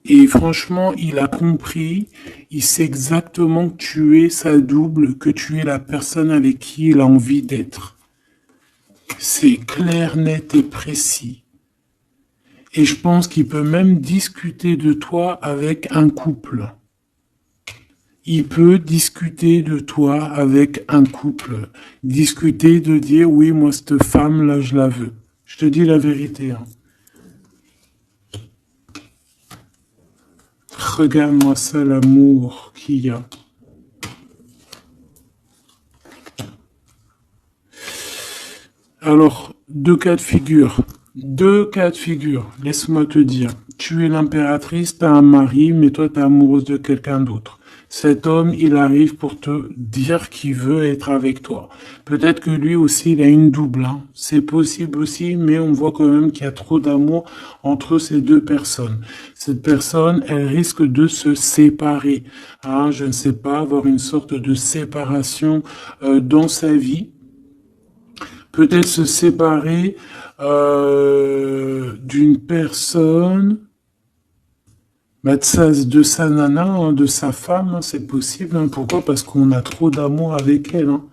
Et franchement, il a compris, il sait exactement que tu es sa double, que tu es la personne avec qui il a envie d'être. C'est clair, net et précis. Et je pense qu'il peut même discuter de toi avec un couple. Il peut discuter de toi avec un couple. Discuter de dire, oui, moi, cette femme-là, je la veux. Je te dis la vérité. Hein. Regarde-moi ça, l'amour qu'il y a. Alors, deux cas de figure. Laisse-moi te dire. Tu es l'impératrice, t'as un mari, mais toi, t'es amoureuse de quelqu'un d'autre. Cet homme, il arrive pour te dire qu'il veut être avec toi. Peut-être que lui aussi, il a une double, hein. C'est possible aussi, mais on voit quand même qu'il y a trop d'amour entre ces deux personnes. Cette personne, elle risque de se séparer, hein. Je ne sais pas, avoir une sorte de séparation dans sa vie. Peut-être se séparer d'une personne, bah, de sa nana, hein, de sa femme, hein, c'est possible, hein. Pourquoi? Parce qu'on a trop d'amour avec elle, hein.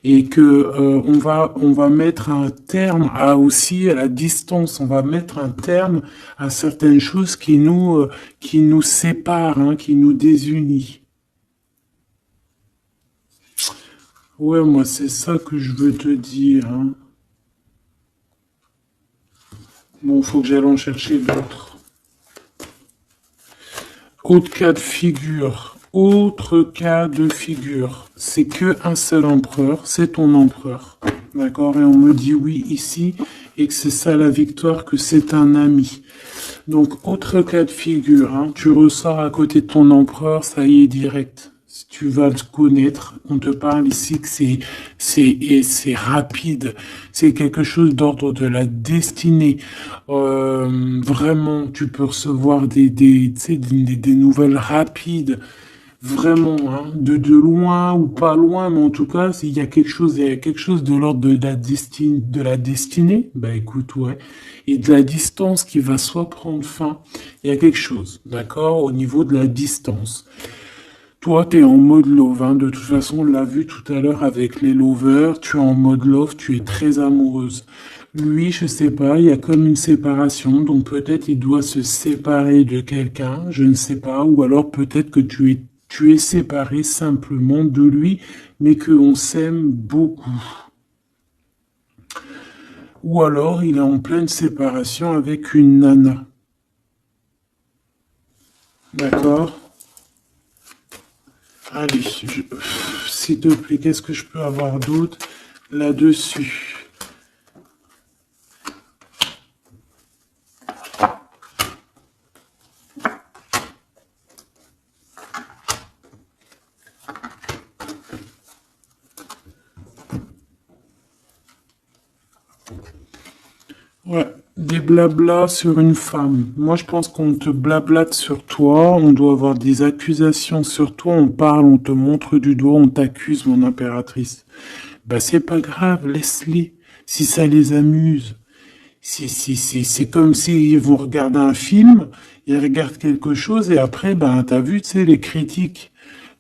Et que on va mettre un terme à aussi à la distance. On va mettre un terme à certaines choses qui nous séparent, hein, qui nous désunissent. Ouais, moi c'est ça que je veux te dire, hein. Bon, faut que j'aille en chercher d'autres. Autre cas de figure. Autre cas de figure. C'est que un seul empereur, c'est ton empereur. D'accord? Et on me dit oui ici, et que c'est ça la victoire, que c'est un ami. Donc, autre cas de figure, hein, tu ressors à côté de ton empereur, ça y est, direct. Si tu vas le connaître, on te parle ici que c'est rapide. C'est quelque chose d'ordre de la destinée. Vraiment, tu peux recevoir tu sais, des nouvelles rapides. Vraiment, hein, de loin ou pas loin, mais en tout cas, il y a quelque chose de l'ordre de la destinée, bah écoute, ouais, et de la distance qui va soit prendre fin, il y a quelque chose, d'accord, au niveau de la distance. Toi, tu es en mode love, hein. De toute façon, on l'a vu tout à l'heure avec les lovers, tu es en mode love, tu es très amoureuse. Lui, je sais pas, il y a comme une séparation, donc peut-être il doit se séparer de quelqu'un, je ne sais pas, ou alors peut-être que tu es séparé simplement de lui, mais qu'on s'aime beaucoup. Ou alors il est en pleine séparation avec une nana. D'accord? Allez, s'il te plaît, qu'est-ce que je peux avoir d'autre là-dessus? Ouais, des blablas sur une femme. Moi, je pense qu'on te blablate sur toi, on doit avoir des accusations sur toi, on parle, on te montre du doigt, on t'accuse, mon impératrice. Bah, c'est pas grave, laisse-les. Si ça les amuse. C'est comme s'ils vont regarder un film, ils regardent quelque chose et après, ben, t'as vu, tu sais, les critiques.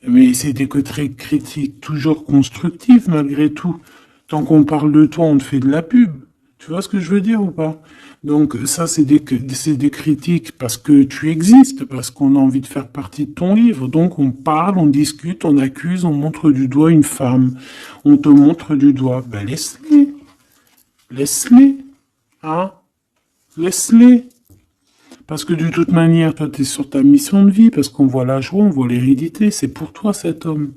Mais c'est des critiques toujours constructives malgré tout. Tant qu'on parle de toi, on te fait de la pub. Tu vois ce que je veux dire ou pas? Donc ça, c'est des critiques parce que tu existes, parce qu'on a envie de faire partie de ton livre. Donc on parle, on discute, on accuse, on montre du doigt une femme. On te montre du doigt. Ben laisse-les. Laisse-les. Hein? Laisse-les. Parce que de toute manière, toi, tu es sur ta mission de vie, parce qu'on voit la joie, on voit l'hérédité. C'est pour toi cet homme.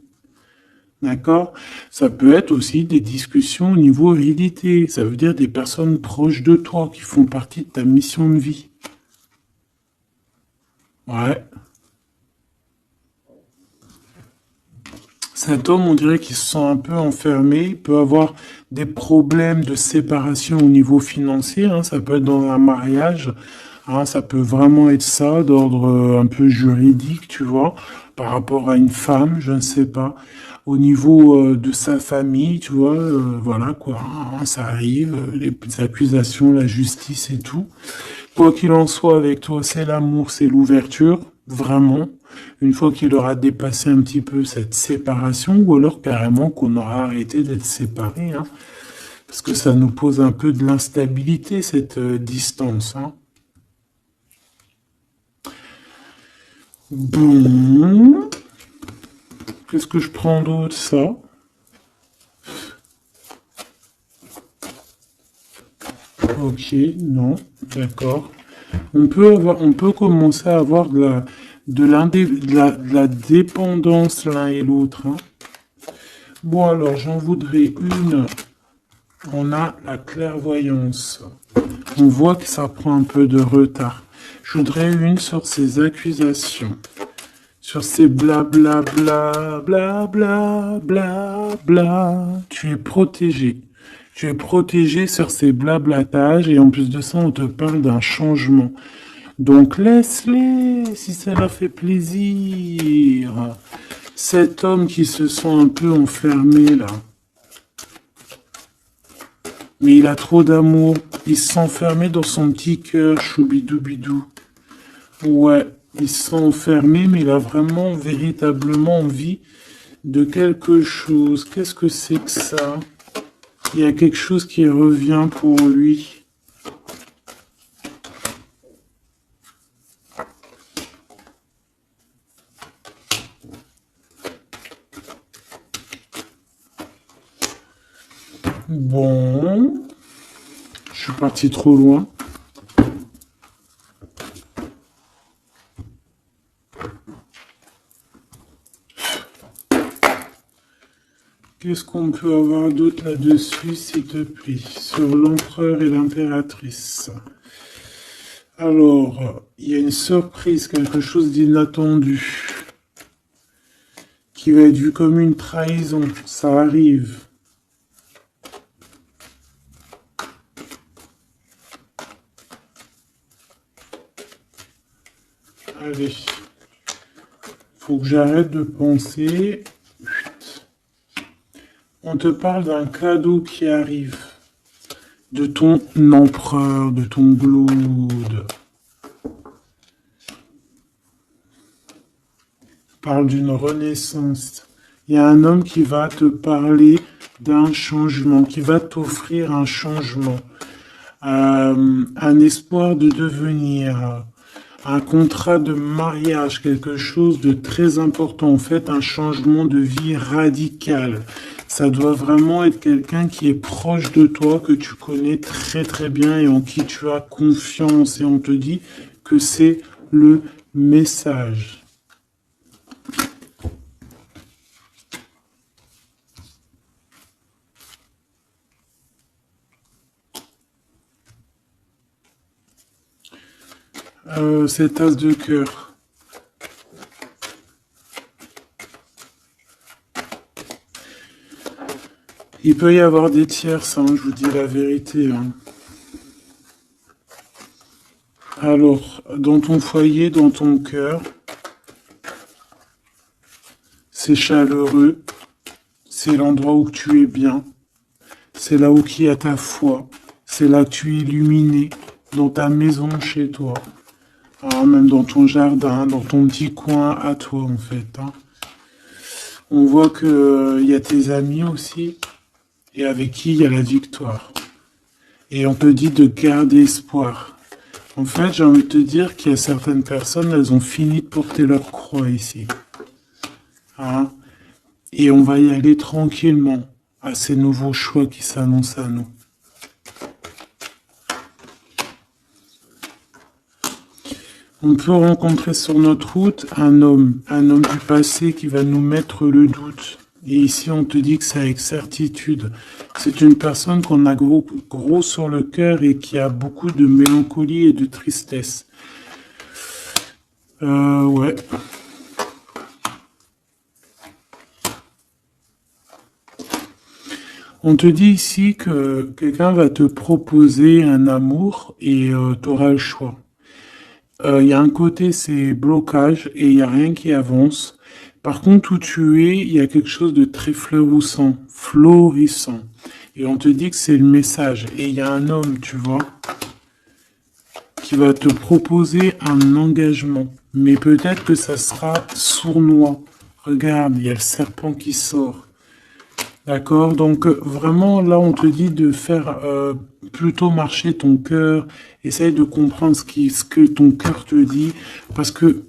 D'accord? Ça peut être aussi des discussions au niveau hérédité. Ça veut dire des personnes proches de toi qui font partie de ta mission de vie. Ouais. Cet homme, on dirait qu'il se sent un peu enfermé. Il peut avoir des problèmes de séparation au niveau financier, hein. Ça peut être dans un mariage. Hein, ça peut vraiment être ça, d'ordre un peu juridique, tu vois, par rapport à une femme, je ne sais pas. Au niveau de sa famille, tu vois, voilà quoi, hein, ça arrive, les accusations, la justice et tout. Quoi qu'il en soit avec toi, c'est l'amour, c'est l'ouverture, vraiment. Une fois qu'il aura dépassé un petit peu cette séparation, ou alors carrément qu'on aura arrêté d'être séparés, hein, parce que ça nous pose un peu de l'instabilité, cette distance, hein. Bon, qu'est-ce que je prends d'autre, ça? Ok, non, d'accord. On peut commencer à avoir de la dépendance l'un et l'autre, hein. Bon, alors, j'en voudrais une. On a la clairvoyance. On voit que ça prend un peu de retard. Je voudrais une sur ces accusations. sur ces blabla bla bla bla bla bla. Tu es protégé. Tu es protégé sur ces blablatages et en plus de ça, on te parle d'un changement. Donc laisse-les si ça leur fait plaisir. Cet homme qui se sent un peu enfermé là. Mais il a trop d'amour. Il se sent enfermé dans son petit cœur, choubidoubidou. Ouais, il se sent enfermé, mais il a vraiment, véritablement envie de quelque chose. Qu'est-ce que c'est que ça? Il y a quelque chose qui revient pour lui. Bon, je suis parti trop loin. Qu'est-ce qu'on peut avoir d'autre là-dessus, s'il te plaît, sur l'empereur et l'impératrice? Alors, il y a une surprise, quelque chose d'inattendu, qui va être vu comme une trahison. Ça arrive. Allez, faut que j'arrête de penser. On te parle d'un cadeau qui arrive, de ton empereur, de ton Glaude. Parle d'une renaissance. Il y a un homme qui va te parler d'un changement, qui va t'offrir un changement, un espoir de devenir, un contrat de mariage, quelque chose de très important, en fait, un changement de vie radical. Ça doit vraiment être quelqu'un qui est proche de toi, que tu connais très très bien et en qui tu as confiance. Et on te dit que c'est le message. Cet as de cœur. Il peut y avoir des tierces, hein, je vous dis la vérité. Hein. Alors, dans ton foyer, dans ton cœur, c'est chaleureux, c'est l'endroit où tu es bien, c'est là où il y a ta foi, c'est là que tu es illuminé, dans ta maison, chez toi. Ah, même dans ton jardin, dans ton petit coin à toi, en fait. Hein. On voit que y a tes amis aussi, et avec qui il y a la victoire. Et on te dit de garder espoir. En fait, j'ai envie de te dire qu'il y a certaines personnes, elles ont fini de porter leur croix ici. Hein? Et on va y aller tranquillement à ces nouveaux choix qui s'annoncent à nous. On peut rencontrer sur notre route un homme du passé qui va nous mettre le doute. Et ici, on te dit que c'est avec certitude. C'est une personne qu'on a gros sur le cœur et qui a beaucoup de mélancolie et de tristesse. Ouais. On te dit ici que quelqu'un va te proposer un amour et tu auras le choix. Il y a un côté, c'est blocage et il n'y a rien qui avance. Par contre, où tu es, il y a quelque chose de très florissant. Et on te dit que c'est le message. Et il y a un homme, tu vois, qui va te proposer un engagement. Mais peut-être que ça sera sournois. Regarde, il y a le serpent qui sort. D'accord? Donc vraiment, là, on te dit de faire plutôt marcher ton cœur. Essaye de comprendre ce que ton cœur te dit. Parce que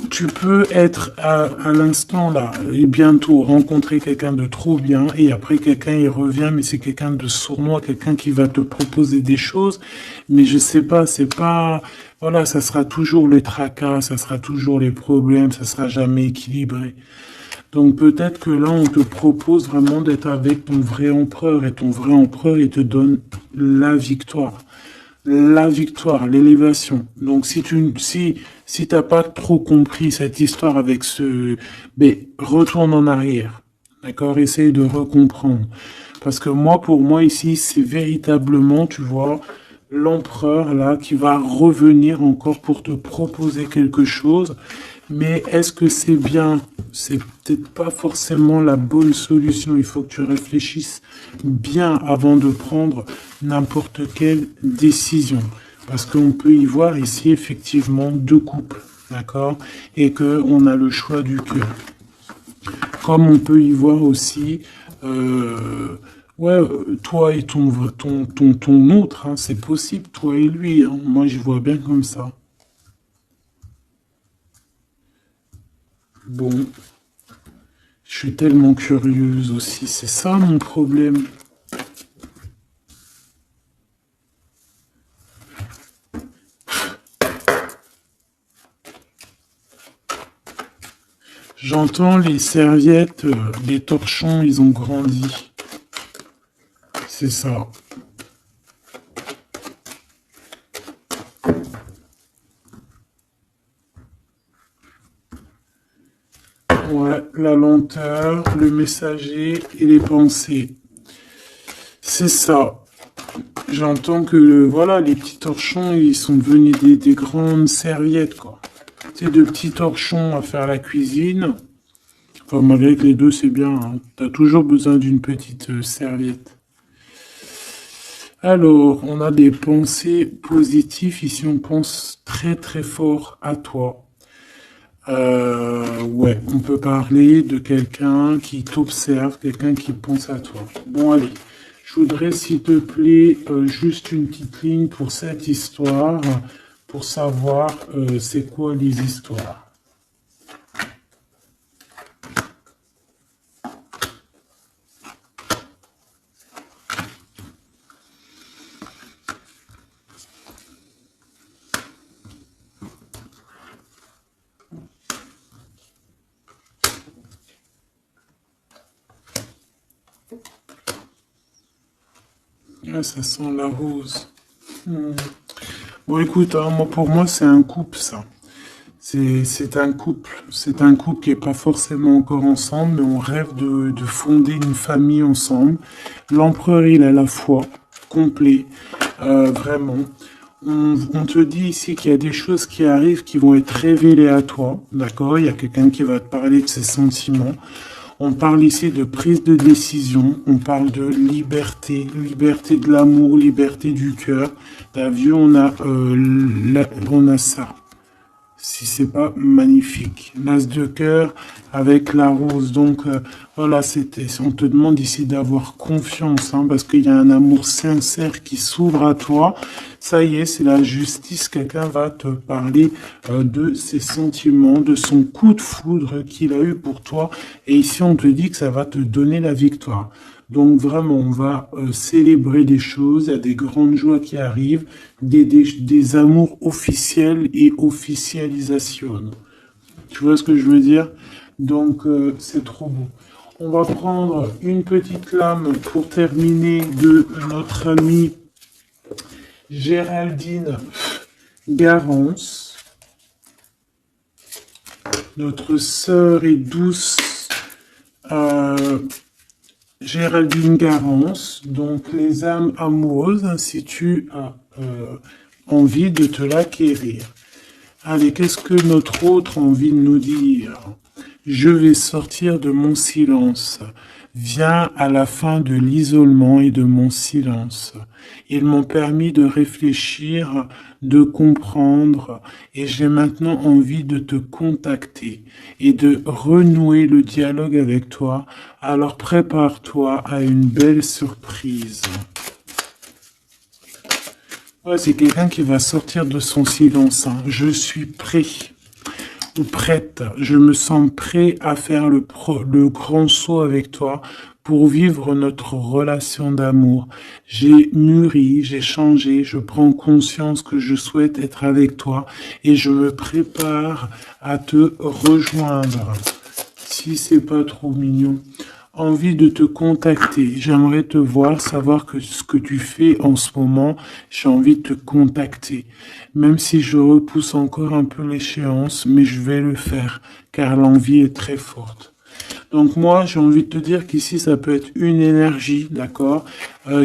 tu peux être à l'instant là et bientôt rencontrer quelqu'un de trop bien et après quelqu'un il revient mais c'est quelqu'un de sournois, quelqu'un qui va te proposer des choses mais je sais pas, c'est pas voilà, ça sera toujours les tracas, ça sera toujours les problèmes, ça sera jamais équilibré. Donc peut-être que là on te propose vraiment d'être avec ton vrai empereur et ton vrai empereur il te donne la victoire. la victoire, l'élévation. Donc si t'as pas trop compris cette histoire avec ben, retourne en arrière. D'accord? Essaye de recomprendre. Parce que moi, pour moi, ici, c'est véritablement, tu vois, l'empereur, là, qui va revenir encore pour te proposer quelque chose. Mais est-ce que c'est bien? C'est peut-être pas forcément la bonne solution. Il faut que tu réfléchisses bien avant de prendre n'importe quelle décision. Parce qu'on peut y voir ici, effectivement, deux couples. D'accord? Et que on a le choix du cœur. Comme on peut y voir aussi, ouais, toi et ton autre, hein, c'est possible, toi et lui. Hein. Moi, je vois bien comme ça. Bon, je suis tellement curieuse aussi. C'est ça mon problème. J'entends les serviettes, les torchons, ils ont grandi. C'est ça. Ouais, la lenteur, le messager et les pensées. C'est ça. J'entends que voilà, les petits torchons, ils sont devenus des grandes serviettes, quoi. C'est de petits torchons à faire la cuisine. Enfin, malgré que les deux, c'est bien. Hein. T'as toujours besoin d'une petite serviette. Alors, on a des pensées positives. Ici, on pense très très fort à toi. Ouais, on peut parler de quelqu'un qui t'observe, quelqu'un qui pense à toi. Bon, allez, je voudrais, s'il te plaît, juste une petite ligne pour cette histoire, pour savoir c'est quoi les histoires. Ah, ça sent la rose. Hmm. Bon, écoute, hein, moi, pour moi, c'est un couple, ça. C'est un couple. C'est un couple qui est pas forcément encore ensemble, mais on rêve de fonder une famille ensemble. L'empereur, il a la foi, complet, vraiment. On te dit ici qu'il y a des choses qui arrivent qui vont être révélées à toi, d'accord? Il y a quelqu'un qui va te parler de ses sentiments. On parle ici de prise de décision, on parle de liberté, liberté de l'amour, liberté du cœur. T'as vu, on a ça. Si c'est pas magnifique. L'as de cœur avec la rose. Donc voilà, on te demande ici d'avoir confiance, hein, parce qu'il y a un amour sincère qui s'ouvre à toi. Ça y est, c'est la justice. Quelqu'un va te parler de ses sentiments, de son coup de foudre qu'il a eu pour toi. Et ici, on te dit que ça va te donner la victoire. Donc vraiment, on va célébrer des choses, il y a des grandes joies qui arrivent, des amours officiels et officialisation. Tu vois ce que je veux dire? Donc c'est trop beau. On va prendre une petite lame pour terminer de notre amie Géraldine Garance, notre sœur et douce Géraldine Garance, donc les âmes amoureuses, si tu as envie de te l'acquérir. Allez, qu'est-ce que notre autre a envie de nous dire? Je vais sortir de mon silence. Viens à la fin de l'isolement et de mon silence. Ils m'ont permis de réfléchir, de comprendre, et j'ai maintenant envie de te contacter et de renouer le dialogue avec toi. Alors prépare-toi à une belle surprise. Ouais, c'est quelqu'un qui va sortir de son silence. Hein. Je suis prêt ou prête. Je me sens prêt à faire le grand saut avec toi pour vivre notre relation d'amour. J'ai mûri, j'ai changé, je prends conscience que je souhaite être avec toi et je me prépare à te rejoindre. Si c'est pas trop mignon. envie de te contacter. J'aimerais te voir, savoir que ce que tu fais en ce moment, j'ai envie de te contacter. Même si je repousse encore un peu l'échéance, mais je vais le faire, car l'envie est très forte. Donc moi, j'ai envie de te dire qu'ici, ça peut être une énergie, d'accord,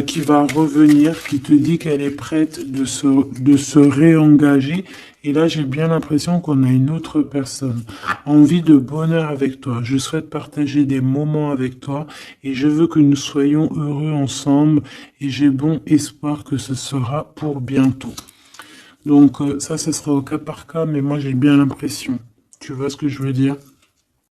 qui va revenir, qui te dit qu'elle est prête de se réengager. Et là, j'ai bien l'impression qu'on a une autre personne. Envie de bonheur avec toi. Je souhaite partager des moments avec toi et je veux que nous soyons heureux ensemble et j'ai bon espoir que ce sera pour bientôt. Donc ça, ce sera au cas par cas, mais moi, j'ai bien l'impression. Tu vois ce que je veux dire?